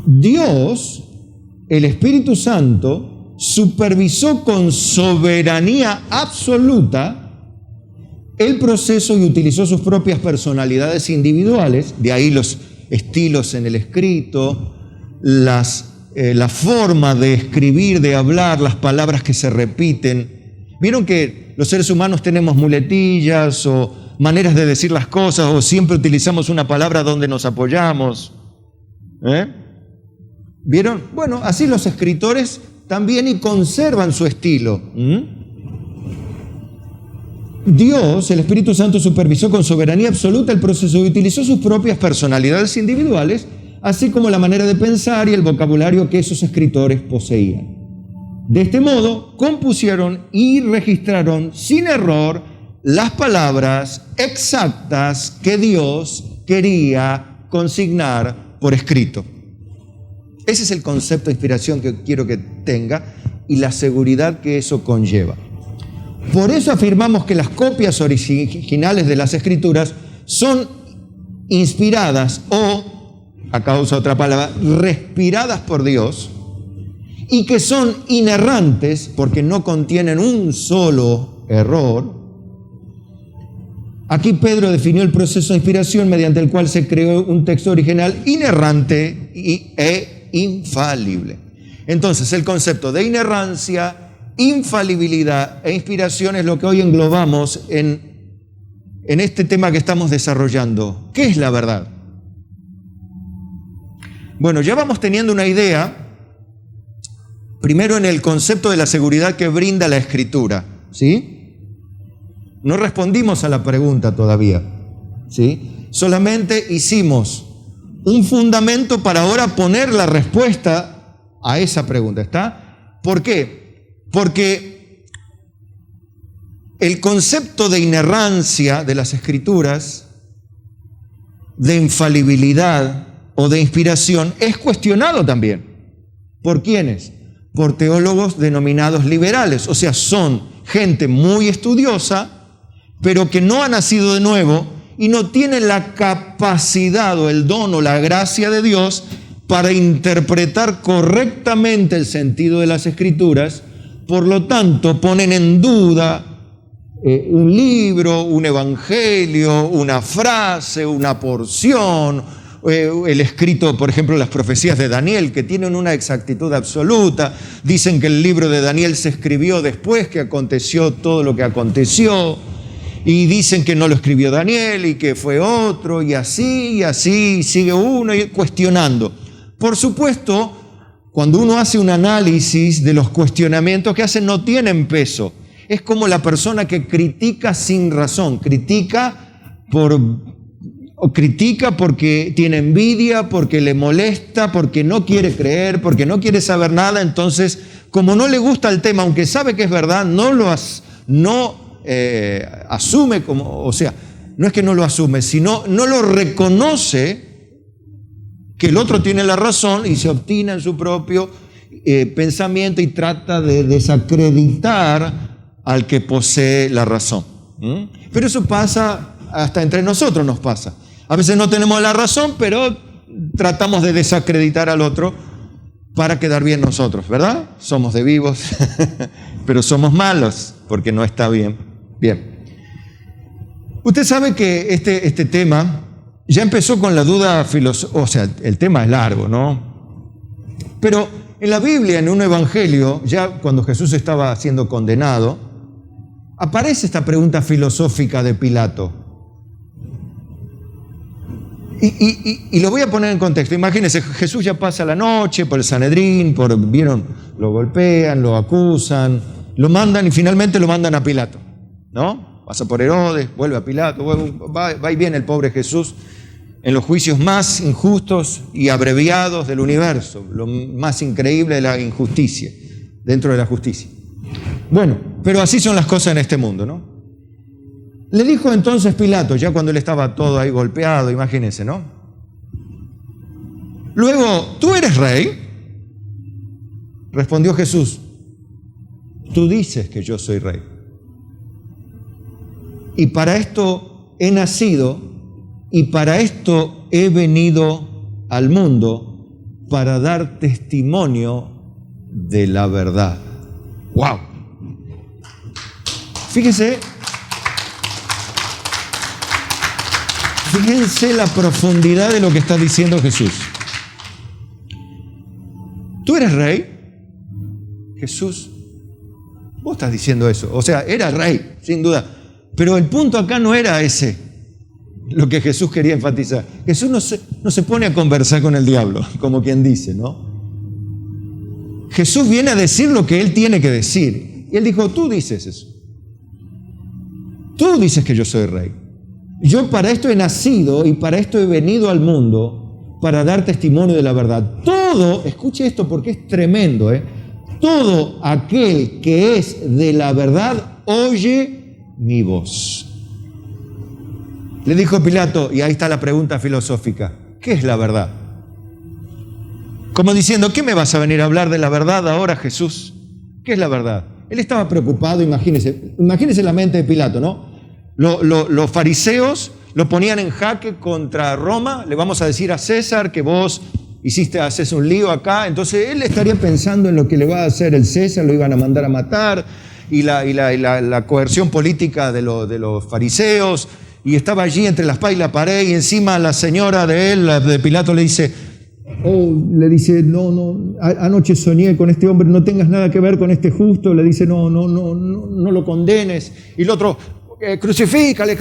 Dios, el Espíritu Santo, supervisó con soberanía absoluta el proceso y utilizó sus propias personalidades individuales, de ahí los estilos en el escrito, la forma de escribir, de hablar, las palabras que se repiten. ¿Vieron que los seres humanos tenemos muletillas o maneras de decir las cosas o siempre utilizamos una palabra donde nos apoyamos? ¿Vieron? Bueno, así los escritores también y conservan su estilo. Dios, el Espíritu Santo, supervisó con soberanía absoluta el proceso y utilizó sus propias personalidades individuales, así como la manera de pensar y el vocabulario que esos escritores poseían. De este modo, compusieron y registraron sin error las palabras exactas que Dios quería consignar por escrito. Ese es el concepto de inspiración que quiero que tenga y la seguridad que eso conlleva. Por eso afirmamos que las copias originales de las Escrituras son inspiradas o, acá usa otra palabra, respiradas por Dios, y que son inerrantes porque no contienen un solo error. Aquí Pedro definió el proceso de inspiración mediante el cual se creó un texto original inerrante e infalible. Entonces, el concepto de inerrancia, infalibilidad e inspiración es lo que hoy englobamos en este tema que estamos desarrollando. ¿Qué es la verdad? Bueno, ya vamos teniendo una idea, primero en el concepto de la seguridad que brinda la Escritura, ¿sí? No respondimos a la pregunta todavía, ¿sí? Solamente hicimos un fundamento para ahora poner la respuesta a esa pregunta, ¿está? ¿Por qué? Porque el concepto de inerrancia de las Escrituras, de infalibilidad o de inspiración, es cuestionado también. ¿Por quiénes? Por teólogos denominados liberales, o sea, son gente muy estudiosa, pero que no ha nacido de nuevo y no tiene la capacidad o el don o la gracia de Dios para interpretar correctamente el sentido de las Escrituras. Por lo tanto, ponen en duda un libro, un evangelio, una frase, una porción, el escrito, por ejemplo, las profecías de Daniel, que tienen una exactitud absoluta. Dicen que el libro de Daniel se escribió después que aconteció todo lo que aconteció. Y dicen que no lo escribió Daniel y que fue otro, y así, sigue uno cuestionando. Por supuesto, cuando uno hace un análisis de los cuestionamientos que hacen, no tienen peso. Es como la persona que critica sin razón, critica porque tiene envidia, porque le molesta, porque no quiere creer, porque no quiere saber nada. Entonces, como no le gusta el tema, aunque sabe que es verdad, asume como, o sea, no es que no lo asume, sino no lo reconoce que el otro tiene la razón y se obstina en su propio pensamiento y trata de desacreditar al que posee la razón. Pero eso pasa, hasta entre nosotros nos pasa. A veces no tenemos la razón, pero tratamos de desacreditar al otro para quedar bien nosotros, ¿verdad? Somos de vivos, pero somos malos porque no está bien. Bien, usted sabe que este tema ya empezó con la duda filosófica, o sea, el tema es largo, ¿no? Pero en la Biblia, en un evangelio, ya cuando Jesús estaba siendo condenado, aparece esta pregunta filosófica de Pilato. Y lo voy a poner en contexto. Imagínense, Jesús ya pasa la noche por el Sanedrín, vieron, lo golpean, lo acusan, lo mandan y finalmente lo mandan a Pilato. ¿No? Pasa por Herodes, vuelve a Pilato, va y viene el pobre Jesús en los juicios más injustos y abreviados del universo, lo más increíble de la injusticia, dentro de la justicia. Bueno, pero así son las cosas en este mundo, ¿no? Le dijo entonces Pilato, ya cuando él estaba todo ahí golpeado, imagínense, ¿no? Luego, ¿tú eres rey? Respondió Jesús, tú dices que yo soy rey. Y para esto he nacido y para esto he venido al mundo, para dar testimonio de la verdad. ¡Wow! Fíjense la profundidad de lo que está diciendo Jesús. ¿Tú eres rey? Jesús, vos estás diciendo eso. O sea, era rey, sin duda. Pero el punto acá no era ese, lo que Jesús quería enfatizar. Jesús no se pone a conversar con el diablo, como quien dice, ¿no? Jesús viene a decir lo que él tiene que decir. Y él dijo, tú dices eso. Tú dices que yo soy rey. Yo para esto he nacido y para esto he venido al mundo, para dar testimonio de la verdad. Todo, escuche esto porque es tremendo, todo aquel que es de la verdad oye mi voz. Le dijo Pilato, y ahí está la pregunta filosófica, ¿qué es la verdad? Como diciendo, ¿qué me vas a venir a hablar de la verdad ahora, Jesús? ¿Qué es la verdad? Él estaba preocupado, imagínense la mente de Pilato, ¿no? Los fariseos lo ponían en jaque contra Roma. Le vamos a decir a César que vos haces un lío acá. Entonces él estaría pensando en lo que le va a hacer el César, lo iban a mandar a matar, y la coerción política de los fariseos, y estaba allí entre la espada y la pared, y encima la señora de él, de Pilato, le dice, no, anoche soñé con este hombre, no tengas nada que ver con este justo. Le dice, no lo condenes. Y el otro, crucifícale.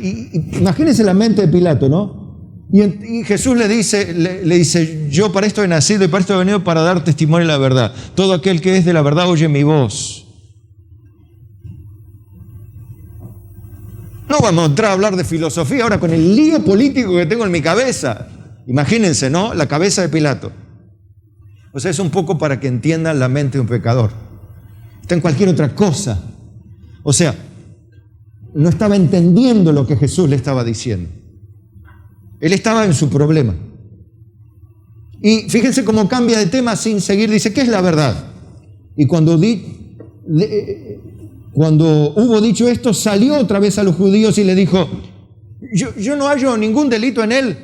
Y imagínense la mente de Pilato, ¿no? Y Jesús le dice, yo para esto he nacido y para esto he venido, para dar testimonio de la verdad. Todo aquel que es de la verdad oye mi voz. No vamos a entrar a hablar de filosofía ahora con el lío político que tengo en mi cabeza. Imagínense, ¿no? La cabeza de Pilato. O sea, es un poco para que entiendan la mente de un pecador. Está en cualquier otra cosa. O sea, no estaba entendiendo lo que Jesús le estaba diciendo. Él estaba en su problema. Y fíjense cómo cambia de tema sin seguir. Dice, ¿qué es la verdad? Y cuando hubo dicho esto, salió otra vez a los judíos y le dijo, yo no hallo ningún delito en él.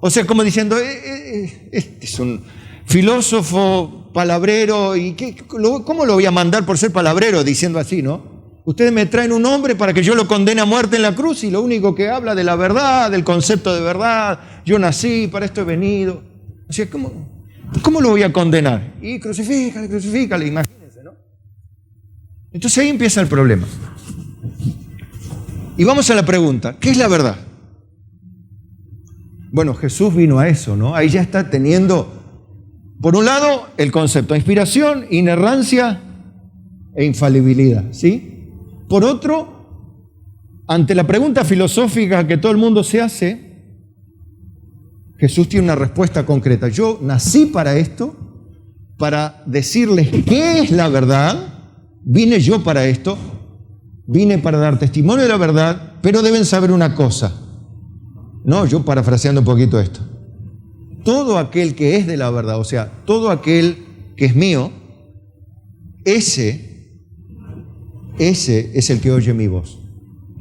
O sea, como diciendo, este es un filósofo palabrero, y ¿cómo lo voy a mandar por ser palabrero? Diciendo así, ¿no? Ustedes me traen un hombre para que yo lo condene a muerte en la cruz, y lo único que habla de la verdad, del concepto de verdad, yo nací, para esto he venido. O sea, ¿cómo lo voy a condenar? Y crucifícale, imagínense, ¿no? Entonces ahí empieza el problema. Y vamos a la pregunta, ¿qué es la verdad? Bueno, Jesús vino a eso, ¿no? Ahí ya está teniendo, por un lado, el concepto de inspiración, inerrancia e infalibilidad, ¿sí? Por otro, ante la pregunta filosófica que todo el mundo se hace, Jesús tiene una respuesta concreta. Yo nací para esto, para decirles qué es la verdad, vine yo para esto, vine para dar testimonio de la verdad, pero deben saber una cosa. No, yo parafraseando un poquito esto. Todo aquel que es de la verdad, o sea, todo aquel que es mío, ese es el que oye mi voz,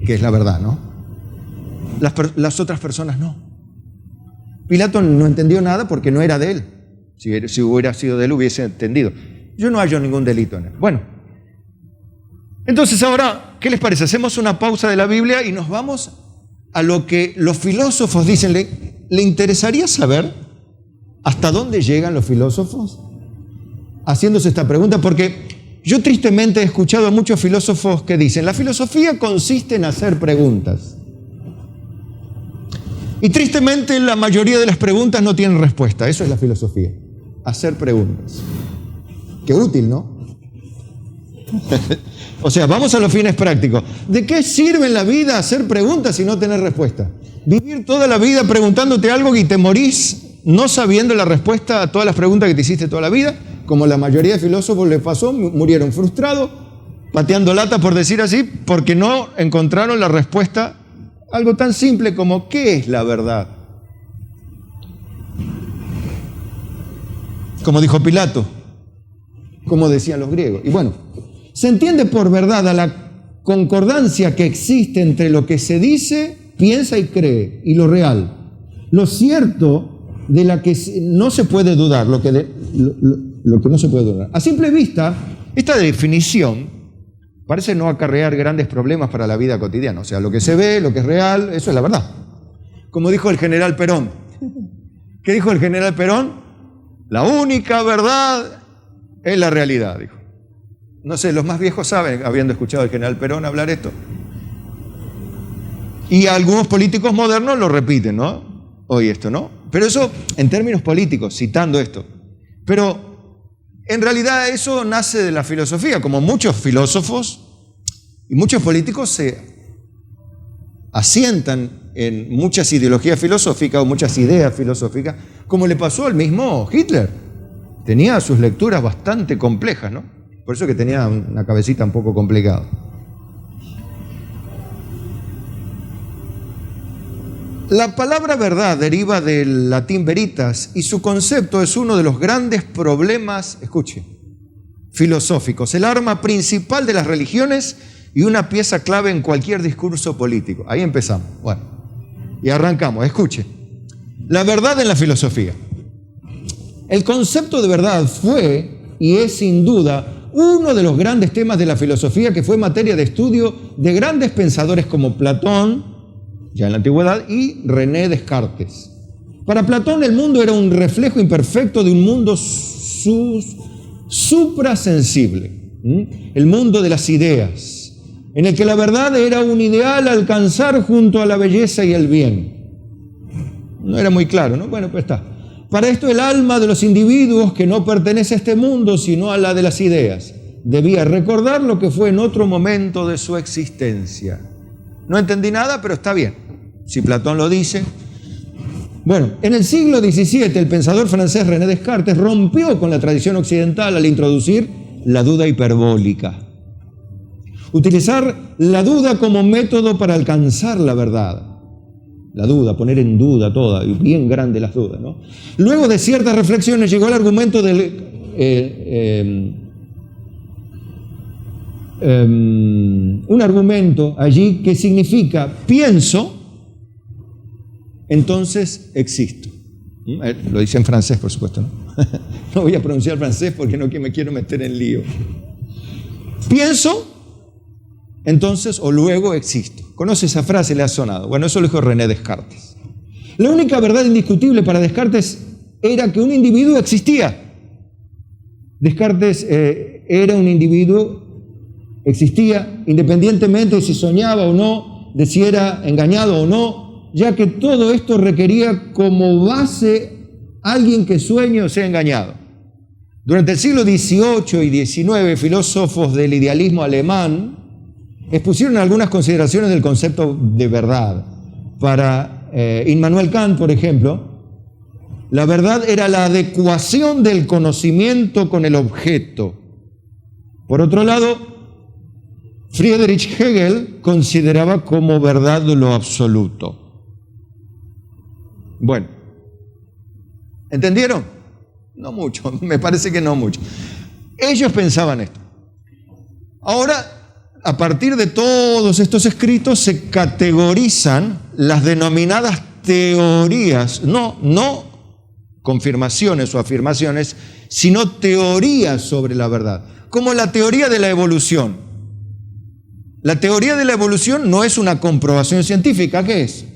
que es la verdad, ¿no? Las otras personas no. Pilato no entendió nada porque no era de él. Si hubiera sido de él, hubiese entendido. Yo no hallo ningún delito en él. Bueno, entonces ahora, ¿qué les parece? Hacemos una pausa de la Biblia y nos vamos a lo que los filósofos dicen. ¿Le interesaría saber hasta dónde llegan los filósofos haciéndose esta pregunta? Porque yo tristemente he escuchado a muchos filósofos que dicen, la filosofía consiste en hacer preguntas. Y tristemente la mayoría de las preguntas no tienen respuesta. Eso es la filosofía, hacer preguntas. Qué útil, ¿no? O sea, vamos a los fines prácticos. ¿De qué sirve en la vida hacer preguntas y no tener respuesta? Vivir toda la vida preguntándote algo y te morís no sabiendo la respuesta a todas las preguntas que te hiciste toda la vida, como la mayoría de filósofos les pasó, murieron frustrados, pateando lata, por decir así, porque no encontraron la respuesta a algo tan simple como ¿qué es la verdad? Como dijo Pilato, como decían los griegos. Y bueno, se entiende por verdad a la concordancia que existe entre lo que se dice, piensa y cree, y lo real. Lo cierto de la que no se puede dudar, lo que no se puede dudar. A simple vista, esta definición parece no acarrear grandes problemas para la vida cotidiana. O sea, lo que se ve, lo que es real, eso es la verdad. Como dijo el general Perón. ¿Qué dijo el general Perón? La única verdad es la realidad, dijo. No sé, los más viejos saben, habiendo escuchado al general Perón hablar esto. Y algunos políticos modernos lo repiten, ¿no? Hoy esto, ¿no? Pero eso en términos políticos, citando esto. Pero en realidad eso nace de la filosofía, como muchos filósofos y muchos políticos se asientan en muchas ideologías filosóficas o muchas ideas filosóficas, como le pasó al mismo Hitler. Tenía sus lecturas bastante complejas, ¿no? Por eso que tenía una cabecita un poco complicada. La palabra verdad deriva del latín veritas y su concepto es uno de los grandes problemas, escuche, filosóficos. El arma principal de las religiones y una pieza clave en cualquier discurso político. Ahí empezamos. Bueno, y arrancamos. Escuche. La verdad en la filosofía. El concepto de verdad fue y es sin duda uno de los grandes temas de la filosofía que fue materia de estudio de grandes pensadores como Platón, ya en la antigüedad, y René Descartes. Para Platón el mundo era un reflejo imperfecto de un mundo suprasensible, el mundo de las ideas, en el que la verdad era un ideal a alcanzar junto a la belleza y el bien. No era muy claro, ¿no? Bueno, pues está. Para esto el alma de los individuos, que no pertenece a este mundo, sino a la de las ideas, debía recordar lo que fue en otro momento de su existencia. No entendí nada, pero está bien. Si Platón lo dice. Bueno, en el siglo XVII, el pensador francés René Descartes rompió con la tradición occidental al introducir la duda hiperbólica. Utilizar la duda como método para alcanzar la verdad. La duda, poner en duda toda, y bien grande las dudas, ¿no? Luego de ciertas reflexiones llegó el argumento un argumento allí que significa pienso, entonces existo. Lo dice en francés, por supuesto, ¿no? No voy a pronunciar francés porque no me quiero meter en lío. Pienso, entonces o luego existo. ¿Conoce esa frase? Le ha sonado. Bueno, eso lo dijo René Descartes. La única verdad indiscutible para Descartes era que un individuo existía. Descartes era un individuo, existía independientemente de si soñaba o no, de si era engañado o no, ya que todo esto requería como base alguien que sueñe o sea engañado. Durante el siglo XVIII y XIX, filósofos del idealismo alemán expusieron algunas consideraciones del concepto de verdad. Para Immanuel Kant, por ejemplo, la verdad era la adecuación del conocimiento con el objeto. Por otro lado, Friedrich Hegel consideraba como verdad lo absoluto. Bueno, ¿entendieron? No mucho, me parece que no mucho. Ellos pensaban esto. Ahora, a partir de todos estos escritos se categorizan las denominadas teorías, no confirmaciones o afirmaciones, sino teorías sobre la verdad, como la teoría de la evolución. La teoría de la evolución no es una comprobación científica, ¿qué es?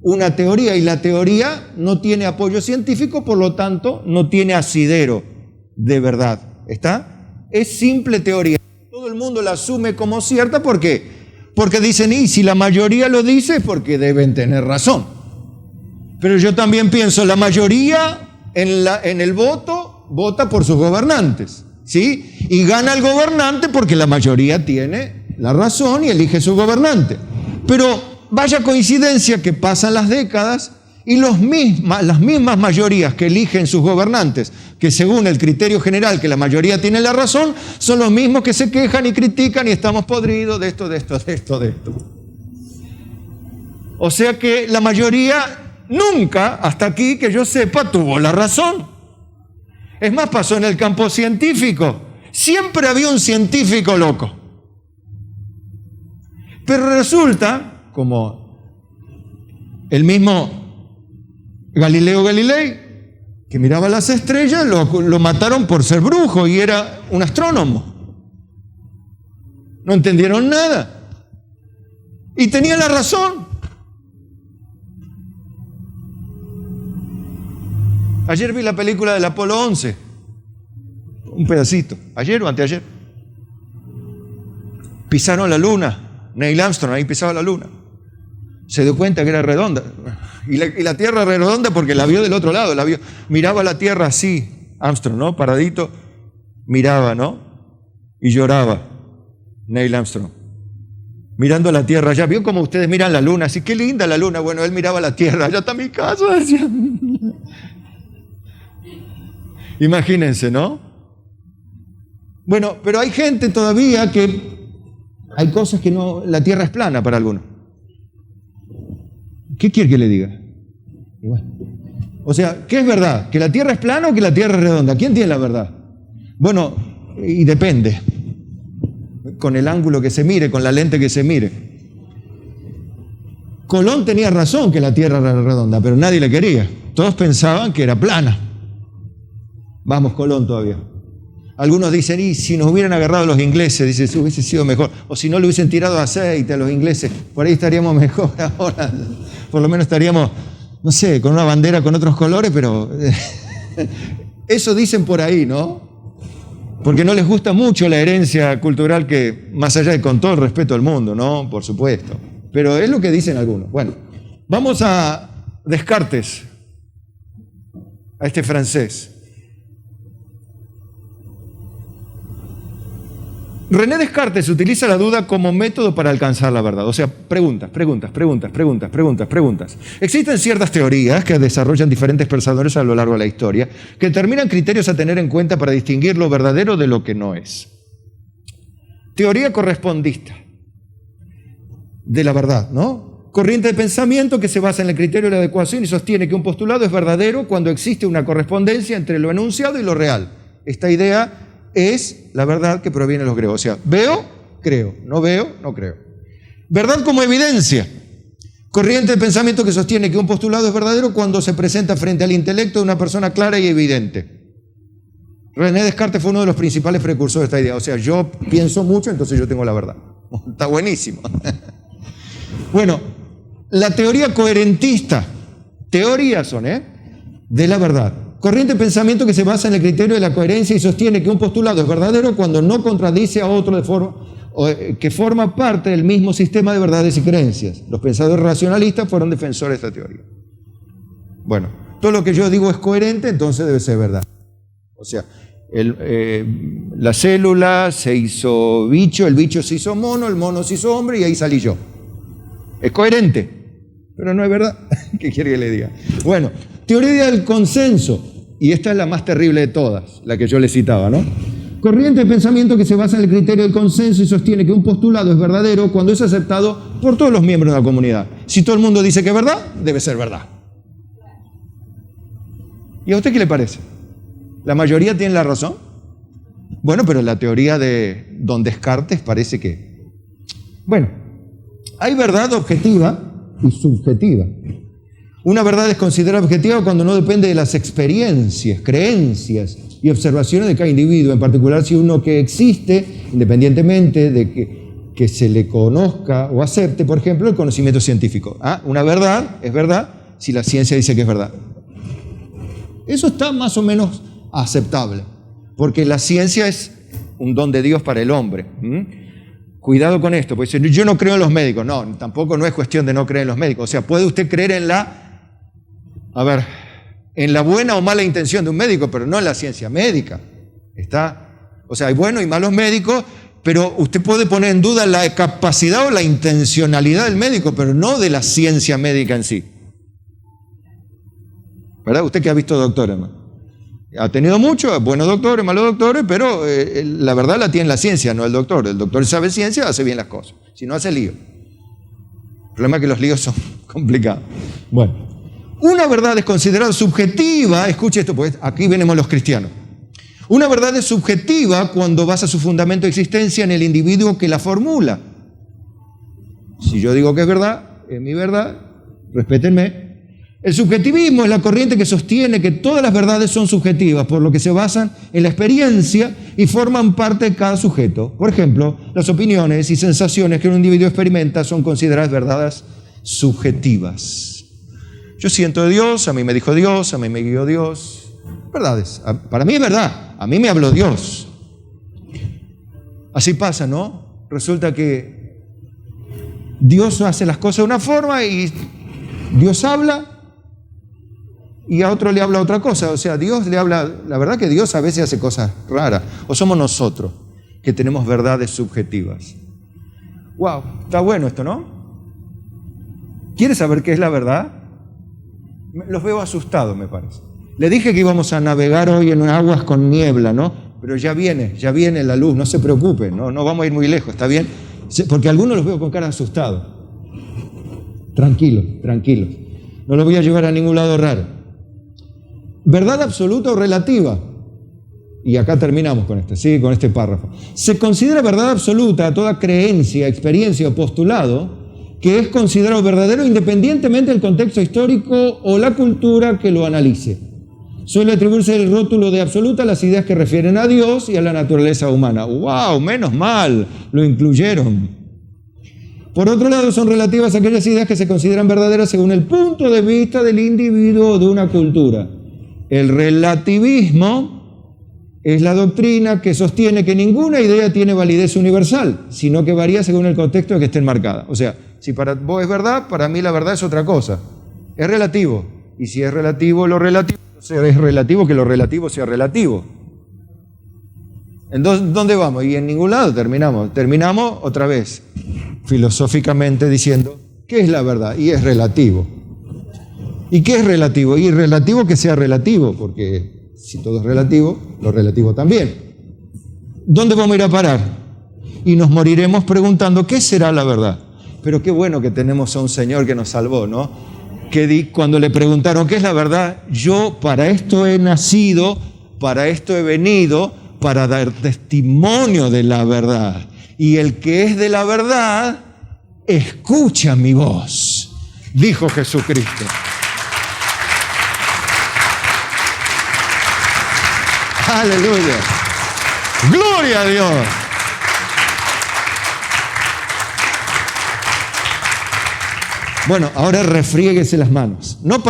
Una teoría, y la teoría no tiene apoyo científico, por lo tanto no tiene asidero de verdad, ¿está? Es simple teoría. Todo el mundo la asume como cierta, ¿por qué? Porque dicen, y si la mayoría lo dice, es porque deben tener razón. Pero yo también pienso, la mayoría en el voto vota por sus gobernantes, ¿sí? Y gana el gobernante porque la mayoría tiene la razón y elige su gobernante. Pero vaya coincidencia que pasan las décadas y las mismas mayorías que eligen sus gobernantes, que según el criterio general que la mayoría tiene la razón, son los mismos que se quejan y critican y estamos podridos de esto. O sea que la mayoría nunca, hasta aquí que yo sepa, tuvo la razón. Es más, pasó en el campo científico. Siempre había un científico loco. Pero resulta, como el mismo Galileo Galilei, que miraba las estrellas, lo mataron por ser brujo y era un astrónomo. No entendieron nada. Y tenía la razón. Ayer vi la película del Apolo 11. Un pedacito. ¿Ayer o anteayer? Pisaron la luna. Neil Armstrong ahí pisaba la luna. Se dio cuenta que era redonda. Y la Tierra era redonda porque la vio del otro lado. Miraba la Tierra así, Armstrong, ¿no? Paradito. Miraba, ¿no? Y lloraba. Neil Armstrong. Mirando la Tierra. Ya vio como ustedes miran la luna. Así, qué linda la luna. Bueno, él miraba la Tierra. Allá está mi casa, decía. Imagínense, ¿no? Bueno, pero hay gente todavía que... Hay cosas que no... La Tierra es plana para algunos. ¿Qué quiere que le diga? Bueno. O sea, ¿qué es verdad? ¿Que la Tierra es plana o que la Tierra es redonda? ¿Quién tiene la verdad? Bueno, y depende. con el ángulo que se mire, con la lente que se mire. Colón tenía razón que la Tierra era redonda, pero nadie le quería. Todos pensaban que era plana. Vamos, Colón todavía. Algunos dicen, y si nos hubieran agarrado los ingleses, dicen, hubiese sido mejor. O si no le hubiesen tirado aceite a los ingleses, por ahí estaríamos mejor ahora. Por lo menos estaríamos, no sé, con una bandera con otros colores, pero eso dicen por ahí, ¿no? Porque no les gusta mucho la herencia cultural que, más allá de con todo el respeto del mundo, ¿no? Por supuesto. Pero es lo que dicen algunos. Bueno, vamos a Descartes, a este francés. René Descartes utiliza la duda como método para alcanzar la verdad. O sea, preguntas. Existen ciertas teorías que desarrollan diferentes pensadores a lo largo de la historia que determinan criterios a tener en cuenta para distinguir lo verdadero de lo que no es. Teoría correspondista de la verdad, ¿no? Corriente de pensamiento que se basa en el criterio de la adecuación y sostiene que un postulado es verdadero cuando existe una correspondencia entre lo enunciado y lo real. Esta idea es la verdad que proviene de los griegos. O sea, veo, creo. No veo, no creo. Verdad como evidencia. Corriente de pensamiento que sostiene que un postulado es verdadero cuando se presenta frente al intelecto de una persona clara y evidente. René Descartes fue uno de los principales precursores de esta idea. O sea, yo pienso mucho, entonces yo tengo la verdad. Está buenísimo. Bueno, la teoría coherentista. Teorías son, de la verdad. Corriente de pensamiento que se basa en el criterio de la coherencia y sostiene que un postulado es verdadero cuando no contradice a otro de forma que forma parte del mismo sistema de verdades y creencias. Los pensadores racionalistas fueron defensores de esta teoría. Bueno, todo lo que yo digo es coherente, entonces debe ser verdad. O sea, la célula se hizo bicho, el bicho se hizo mono, el mono se hizo hombre y ahí salí yo. Es coherente, pero no es verdad. ¿Qué quiere que le diga? Bueno, teoría del consenso. Y esta es la más terrible de todas, la que yo le citaba, ¿no? Corriente de pensamiento que se basa en el criterio del consenso y sostiene que un postulado es verdadero cuando es aceptado por todos los miembros de la comunidad. Si todo el mundo dice que es verdad, debe ser verdad. ¿Y a usted qué le parece? ¿La mayoría tiene la razón? Bueno, pero la teoría de don Descartes parece que... Bueno, hay verdad objetiva y subjetiva. Una verdad es considerada objetiva cuando no depende de las experiencias, creencias y observaciones de cada individuo, en particular si uno que existe, independientemente de que se le conozca o acepte, por ejemplo, el conocimiento científico. Una verdad es verdad si la ciencia dice que es verdad. Eso está más o menos aceptable, porque la ciencia es un don de Dios para el hombre. Cuidado con esto, porque yo no creo en los médicos. No, tampoco no es cuestión de no creer en los médicos. O sea, puede usted creer en la buena o mala intención de un médico, pero no en la ciencia médica. O sea, hay buenos y malos médicos, pero usted puede poner en duda la capacidad o la intencionalidad del médico, pero no de la ciencia médica en sí. ¿Verdad? Usted que ha visto doctores, hermano. Ha tenido muchos, buenos doctores, malos doctores, pero la verdad la tiene la ciencia, no el doctor. El doctor sabe ciencia, hace bien las cosas. Si no, hace lío. El problema es que los líos son complicados. Bueno, una verdad es considerada subjetiva. Escuche esto, pues aquí venimos los cristianos. Una verdad es subjetiva cuando basa su fundamento de existencia en el individuo que la formula. Si yo digo que es verdad, es mi verdad, respétenme. El subjetivismo es la corriente que sostiene que todas las verdades son subjetivas, por lo que se basan en la experiencia y forman parte de cada sujeto. Por ejemplo, las opiniones y sensaciones que un individuo experimenta son consideradas verdades subjetivas. Yo siento de Dios, a mí me dijo Dios, a mí me guió Dios. Verdades. Para mí es verdad, a mí me habló Dios. Así pasa, ¿no? Resulta que Dios hace las cosas de una forma y Dios habla y a otro le habla otra cosa. O sea, Dios le habla... La verdad que Dios a veces hace cosas raras. O somos nosotros que tenemos verdades subjetivas. Wow, está bueno esto, ¿no? ¿Quieres saber qué es la verdad? Los veo asustados, me parece. Le dije que íbamos a navegar hoy en aguas con niebla, ¿no? Pero ya viene la luz, no se preocupen, no vamos a ir muy lejos, ¿está bien? Porque algunos los veo con cara asustados. Tranquilos. No los voy a llevar a ningún lado raro. ¿Verdad absoluta o relativa? Y acá terminamos con esto, ¿sí? Con este párrafo. Se considera verdad absoluta toda creencia, experiencia o postulado que es considerado verdadero independientemente del contexto histórico o la cultura que lo analice. Suele atribuirse el rótulo de absoluta a las ideas que refieren a Dios y a la naturaleza humana. ¡Wow! Menos mal, lo incluyeron. Por otro lado, son relativas a aquellas ideas que se consideran verdaderas según el punto de vista del individuo o de una cultura. El relativismo es la doctrina que sostiene que ninguna idea tiene validez universal, sino que varía según el contexto en que esté enmarcada. O sea, si para vos es verdad, para mí la verdad es otra cosa. Es relativo. Y si es relativo lo relativo, o sea, es relativo que lo relativo sea relativo. Entonces, ¿dónde vamos? Y en ningún lado terminamos. Terminamos otra vez, filosóficamente diciendo, ¿qué es la verdad? Y es relativo. ¿Y qué es relativo? Y relativo que sea relativo, porque si todo es relativo, lo relativo también. ¿Dónde vamos a ir a parar? Y nos moriremos preguntando, ¿qué será la verdad? Pero qué bueno que tenemos a un Señor que nos salvó, ¿no? Que cuando le preguntaron, ¿qué es la verdad? Yo para esto he nacido, para esto he venido, para dar testimonio de la verdad. Y el que es de la verdad, escucha mi voz, dijo Jesucristo. Aleluya. Gloria a Dios. Bueno, ahora refriéguese las manos. No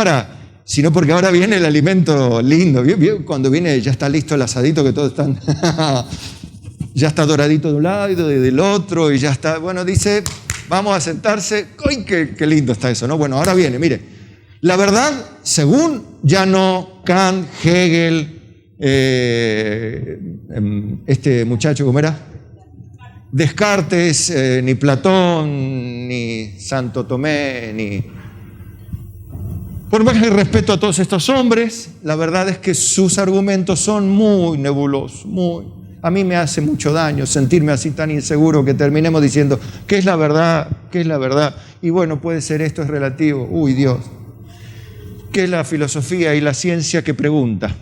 sino porque ahora viene el alimento lindo. ¿Vio? Cuando viene, ya está listo el asadito, que todos están... ya está doradito de un lado y del otro, y ya está... Bueno, dice, vamos a sentarse. ¡Ay, qué lindo está eso! ¿No? Bueno, ahora viene, mire. La verdad, según Llano, Kant, Hegel... este muchacho, ¿cómo era? Descartes, ni Platón, ni Santo Tomé, ni... Por más que respeto a todos estos hombres, la verdad es que sus argumentos son muy nebulosos, A mí me hace mucho daño sentirme así tan inseguro que terminemos diciendo, ¿qué es la verdad? ¿Qué es la verdad? Y bueno, puede ser esto, es relativo. Uy, Dios. ¿Qué es la filosofía y la ciencia que pregunta?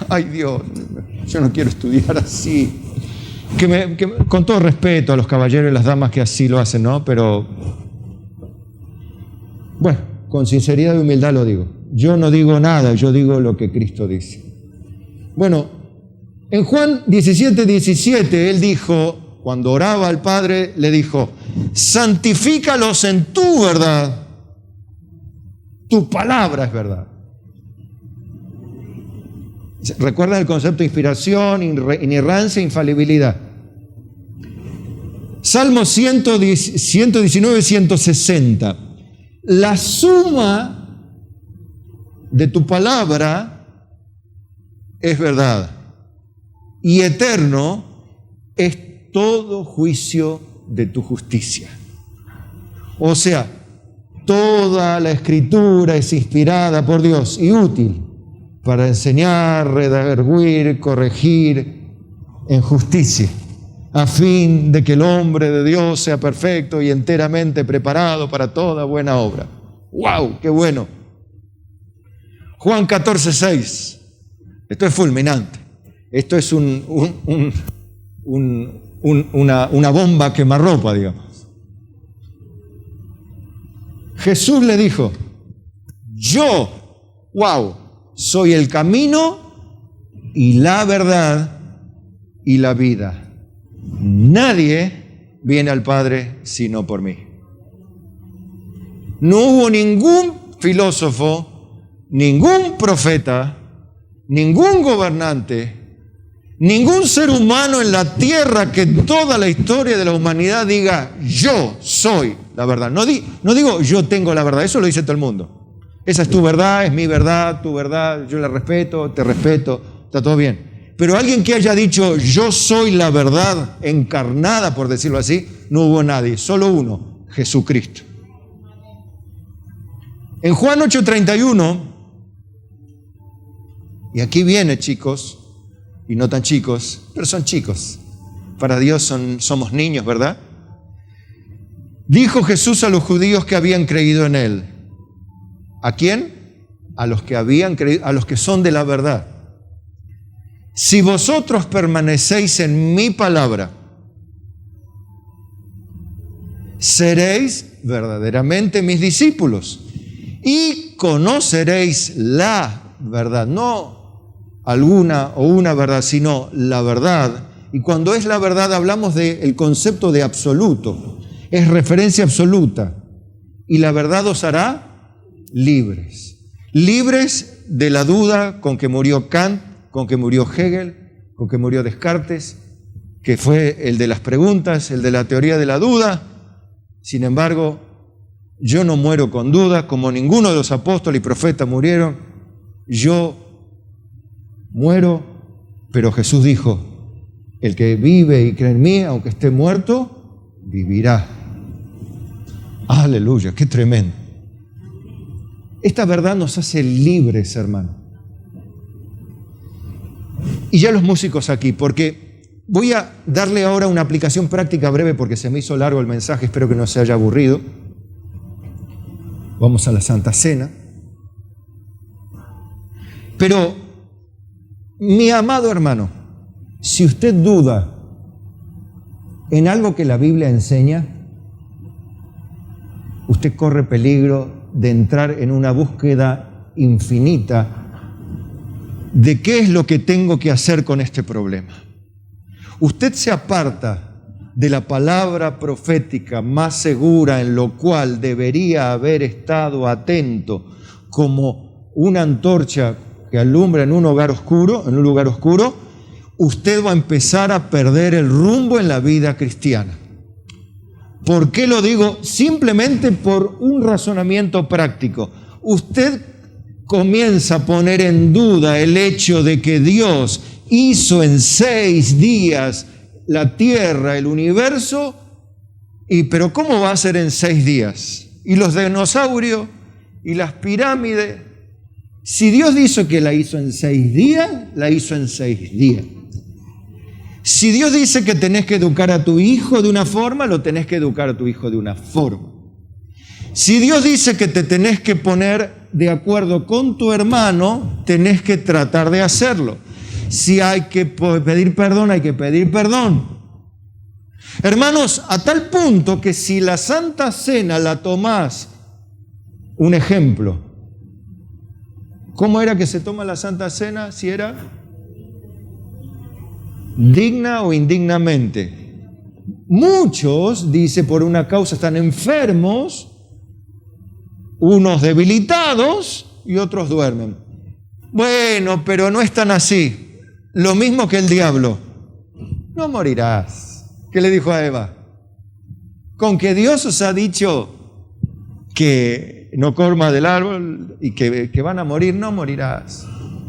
Ay, Dios, yo no quiero estudiar así. Con todo respeto a los caballeros y las damas que así lo hacen, ¿no? Pero, bueno, con sinceridad y humildad lo digo. Yo no digo nada, yo digo lo que Cristo dice. Bueno, en Juan 17:17, él dijo, cuando oraba al Padre, le dijo, santifícalos en tu verdad. Tu palabra es verdad. ¿Recuerdan el concepto de inspiración, inerrancia e infalibilidad? Salmo 119, 160. La suma de tu palabra es verdad y eterno es todo juicio de tu justicia. O sea, toda la Escritura es inspirada por Dios y útil para enseñar, redarguir, corregir en justicia, a fin de que el hombre de Dios sea perfecto y enteramente preparado para toda buena obra. ¡Wow! ¡Qué bueno! Juan 14:6. Esto es fulminante. Esto es una bomba quemarropa, digamos. Jesús le dijo, yo, soy el camino y la verdad y la vida. Nadie viene al Padre sino por mí. No hubo ningún filósofo, ningún profeta, ningún gobernante, ningún ser humano en la tierra que en toda la historia de la humanidad diga, yo soy la verdad. No digo yo tengo la verdad, eso lo dice todo el mundo. Esa es tu verdad, es mi verdad, tu verdad, yo la respeto, te respeto, está todo bien. Pero alguien que haya dicho, yo soy la verdad encarnada, por decirlo así, no hubo nadie, solo uno, Jesucristo. En Juan 8:31, y aquí viene, chicos, y no tan chicos, pero son chicos, para Dios somos niños, ¿verdad? Dijo Jesús a los judíos que habían creído en Él. ¿A quién? A los que habían creído, a los que son de la verdad. Si vosotros permanecéis en mi palabra, seréis verdaderamente mis discípulos y conoceréis la verdad, no alguna o una verdad, sino la verdad. Y cuando es la verdad hablamos del concepto de absoluto, es referencia absoluta. Y la verdad os hará libres. Libres de la duda con que murió Kant, con que murió Hegel, con que murió Descartes, que fue el de las preguntas, el de la teoría de la duda. Sin embargo, yo no muero con duda, como ninguno de los apóstoles y profetas murieron. Yo muero, pero Jesús dijo, el que vive y cree en mí, aunque esté muerto, vivirá. Aleluya, qué tremendo. Esta verdad nos hace libres, hermano. Y ya los músicos aquí, porque voy a darle ahora una aplicación práctica breve porque se me hizo largo el mensaje, espero que no se haya aburrido. Vamos a la Santa Cena. Pero, mi amado hermano, si usted duda en algo que la Biblia enseña, usted corre peligro de entrar en una búsqueda infinita de qué es lo que tengo que hacer con este problema. Usted se aparta de la palabra profética más segura en lo cual debería haber estado atento como una antorcha que alumbra en un lugar oscuro, usted va a empezar a perder el rumbo en la vida cristiana. ¿Por qué lo digo? Simplemente por un razonamiento práctico. Usted comienza a poner en duda el hecho de que Dios hizo en 6 días la tierra, el universo, pero ¿cómo va a ser en 6 días? Y los dinosaurios y las pirámides. Si Dios dice que la hizo en 6 días, la hizo en 6 días. Si Dios dice que tenés que educar a tu hijo de una forma, lo tenés que educar a tu hijo de una forma. Si Dios dice que te tenés que poner de acuerdo con tu hermano, tenés que tratar de hacerlo. Si hay que pedir perdón, hay que pedir perdón. Hermanos, a tal punto que si la Santa Cena la tomás, un ejemplo, ¿cómo era que se toma la Santa Cena? Si era digna o indignamente. Muchos, dice, por una causa están enfermos, unos debilitados y otros duermen. Bueno, pero no están así. Lo mismo que el diablo. No morirás. ¿Qué le dijo a Eva? Con que Dios os ha dicho que no coma del árbol y que van a morir, no morirás.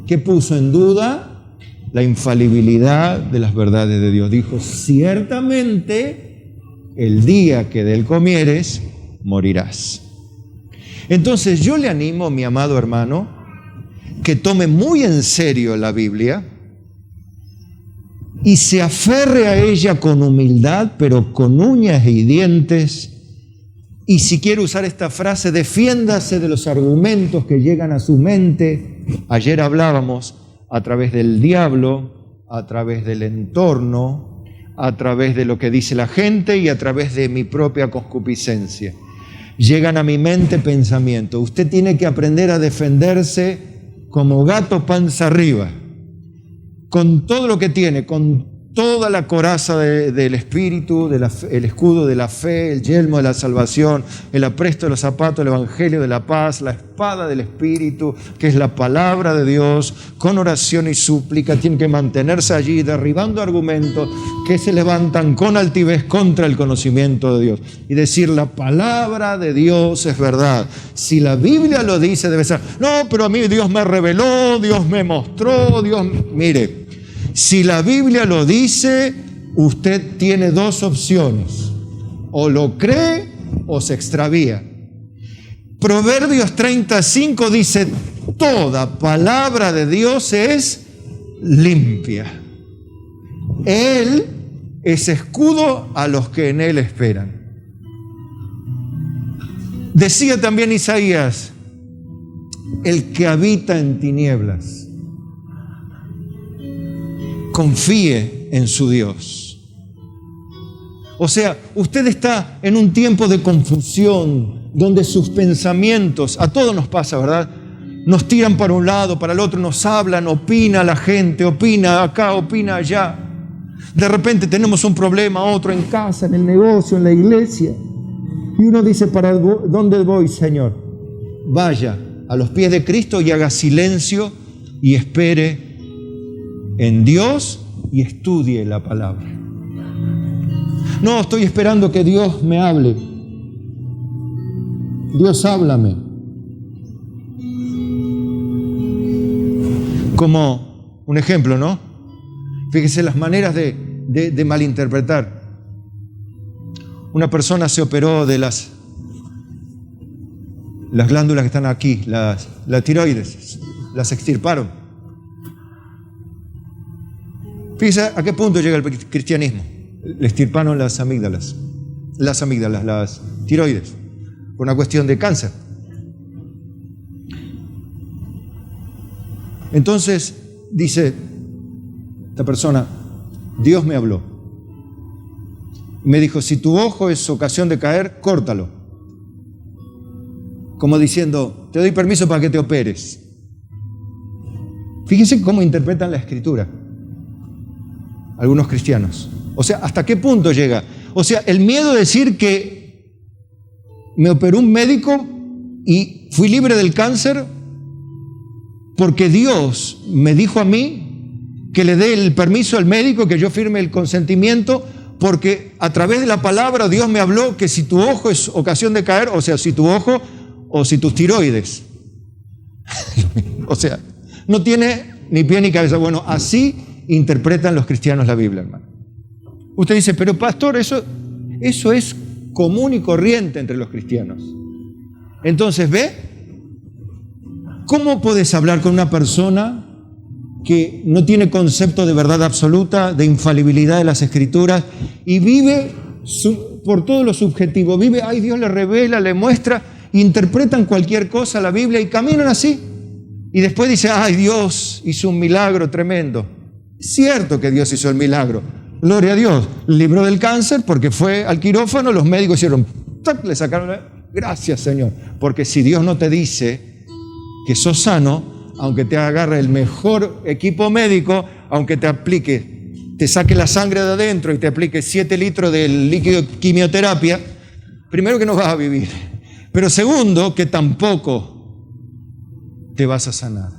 ¿Qué puso en duda? La infalibilidad de las verdades de Dios. Dijo, ciertamente, el día que de él comieres, morirás. Entonces yo le animo, mi amado hermano, que tome muy en serio la Biblia y se aferre a ella con humildad, pero con uñas y dientes. Y si quiere usar esta frase, defiéndase de los argumentos que llegan a su mente. Ayer hablábamos a través del diablo, a través del entorno, a través de lo que dice la gente y a través de mi propia concupiscencia. Llegan a mi mente pensamientos. Usted tiene que aprender a defenderse como gato panza arriba, con todo lo que tiene, con toda la coraza del Espíritu, el escudo de la fe, el yelmo de la salvación, el apresto de los zapatos, el Evangelio de la paz, la espada del Espíritu, que es la palabra de Dios, con oración y súplica. Tiene que mantenerse allí derribando argumentos que se levantan con altivez contra el conocimiento de Dios. Y decir, la palabra de Dios es verdad. Si la Biblia lo dice, debe ser, no, pero a mí Dios me reveló, Dios me mostró, Dios... Mire, si la Biblia lo dice, usted tiene 2 opciones. O lo cree o se extravía. Proverbios 35 dice, toda palabra de Dios es limpia. Él es escudo a los que en Él esperan. Decía también Isaías, el que habita en tinieblas confíe en su Dios. O sea, usted está en un tiempo de confusión, donde sus pensamientos, a todos nos pasa, ¿verdad? Nos tiran para un lado, para el otro, nos hablan, opina la gente, opina acá, opina allá. De repente tenemos un problema, otro en casa, en el negocio, en la iglesia. Y uno dice, ¿para dónde voy, Señor? Vaya a los pies de Cristo y haga silencio y espere en Dios y estudie la palabra. No, estoy esperando que Dios me hable. Dios, háblame. Como un ejemplo, ¿no? Fíjese las maneras de malinterpretar. Una persona se operó de las glándulas que están aquí, la tiroides, las extirparon. Fíjese a qué punto llega el cristianismo. Le extirparon las amígdalas, las tiroides, por una cuestión de cáncer. Entonces dice esta persona, Dios me habló. Me dijo, si tu ojo es ocasión de caer, córtalo. Como diciendo, te doy permiso para que te operes. Fíjense cómo interpretan la Escritura algunos cristianos. O sea, ¿hasta qué punto llega? O sea, el miedo de decir que me operó un médico y fui libre del cáncer porque Dios me dijo a mí que le dé el permiso al médico, que yo firme el consentimiento, porque a través de la palabra Dios me habló que si tu ojo es ocasión de caer, o sea, si tu ojo o si tus tiroides. O sea, no tiene ni pie ni cabeza. Bueno, así interpretan los cristianos la Biblia, hermano. Usted dice, pero pastor, eso es común y corriente entre los cristianos. Entonces, ¿ve? ¿Cómo puedes hablar con una persona que no tiene concepto de verdad absoluta, de infalibilidad de las Escrituras y vive por todo lo subjetivo? Vive, ay, Dios le revela, le muestra, interpretan cualquier cosa a la Biblia y caminan así. Y después dice, ay, Dios hizo un milagro tremendo. Es cierto que Dios hizo el milagro. Gloria a Dios. Le libró del cáncer porque fue al quirófano, los médicos hicieron, ¡tac!, le sacaron, gracias, Señor. Porque si Dios no te dice que sos sano, aunque te agarre el mejor equipo médico, aunque te aplique, te saque la sangre de adentro y te aplique 7 litros del líquido de quimioterapia, primero que no vas a vivir, pero segundo que tampoco te vas a sanar.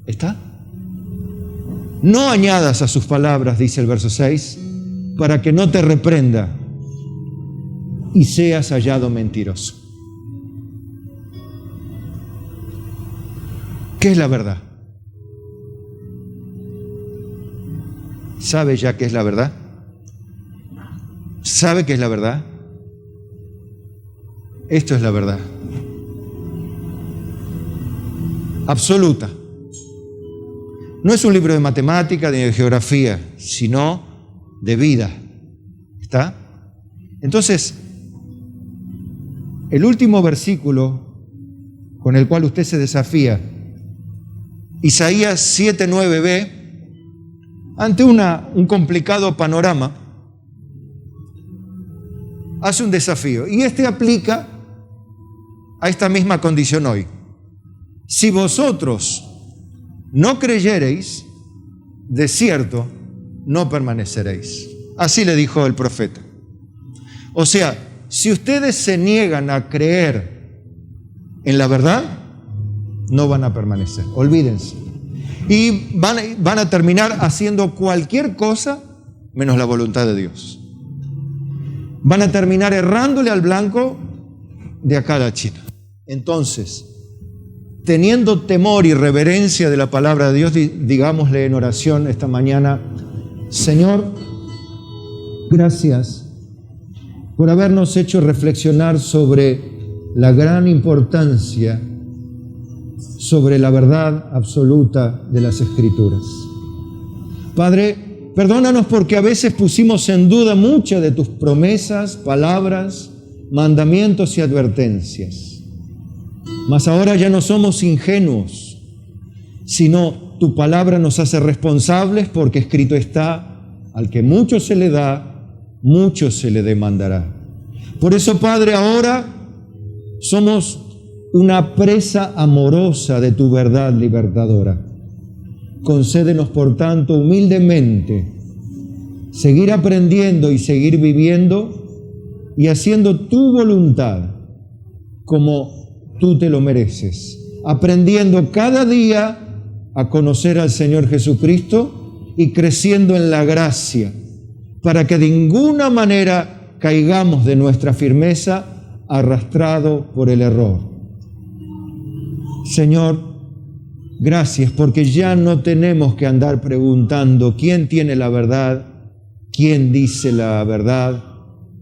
¿Está? No añadas a sus palabras, dice el verso 6, para que no te reprenda y seas hallado mentiroso. ¿Qué es la verdad? ¿Sabe ya qué es la verdad? ¿Sabe qué es la verdad? Esto es la verdad. Absoluta. No es un libro de matemática ni de geografía, sino de vida. ¿Está? Entonces, el último versículo con el cual usted se desafía, Isaías 7:9b, ante un complicado panorama, hace un desafío. Y este aplica a esta misma condición hoy. Si vosotros no creyereis, de cierto, no permaneceréis. Así le dijo el profeta. O sea, si ustedes se niegan a creer en la verdad, no van a permanecer. Olvídense. Y van a terminar haciendo cualquier cosa menos la voluntad de Dios. Van a terminar errándole al blanco de acá a la China. Entonces, teniendo temor y reverencia de la palabra de Dios, digámosle en oración esta mañana, Señor, gracias por habernos hecho reflexionar sobre la gran importancia, sobre la verdad absoluta de las Escrituras. Padre, perdónanos porque a veces pusimos en duda muchas de tus promesas, palabras, mandamientos y advertencias. Mas ahora ya no somos ingenuos, sino tu palabra nos hace responsables porque escrito está, al que mucho se le da, mucho se le demandará. Por eso, Padre, ahora somos una presa amorosa de tu verdad libertadora. Concédenos, por tanto, humildemente, seguir aprendiendo y seguir viviendo y haciendo tu voluntad como tú te lo mereces, aprendiendo cada día a conocer al Señor Jesucristo y creciendo en la gracia, para que de ninguna manera caigamos de nuestra firmeza arrastrado por el error. Señor, gracias porque ya no tenemos que andar preguntando quién tiene la verdad, quién dice la verdad,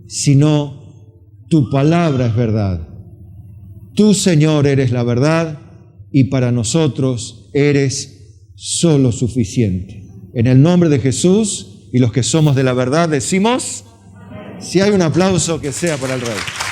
sino tu palabra es verdad. Tú, Señor, eres la verdad y para nosotros eres solo suficiente. En el nombre de Jesús y los que somos de la verdad decimos, si hay un aplauso que sea para el Rey.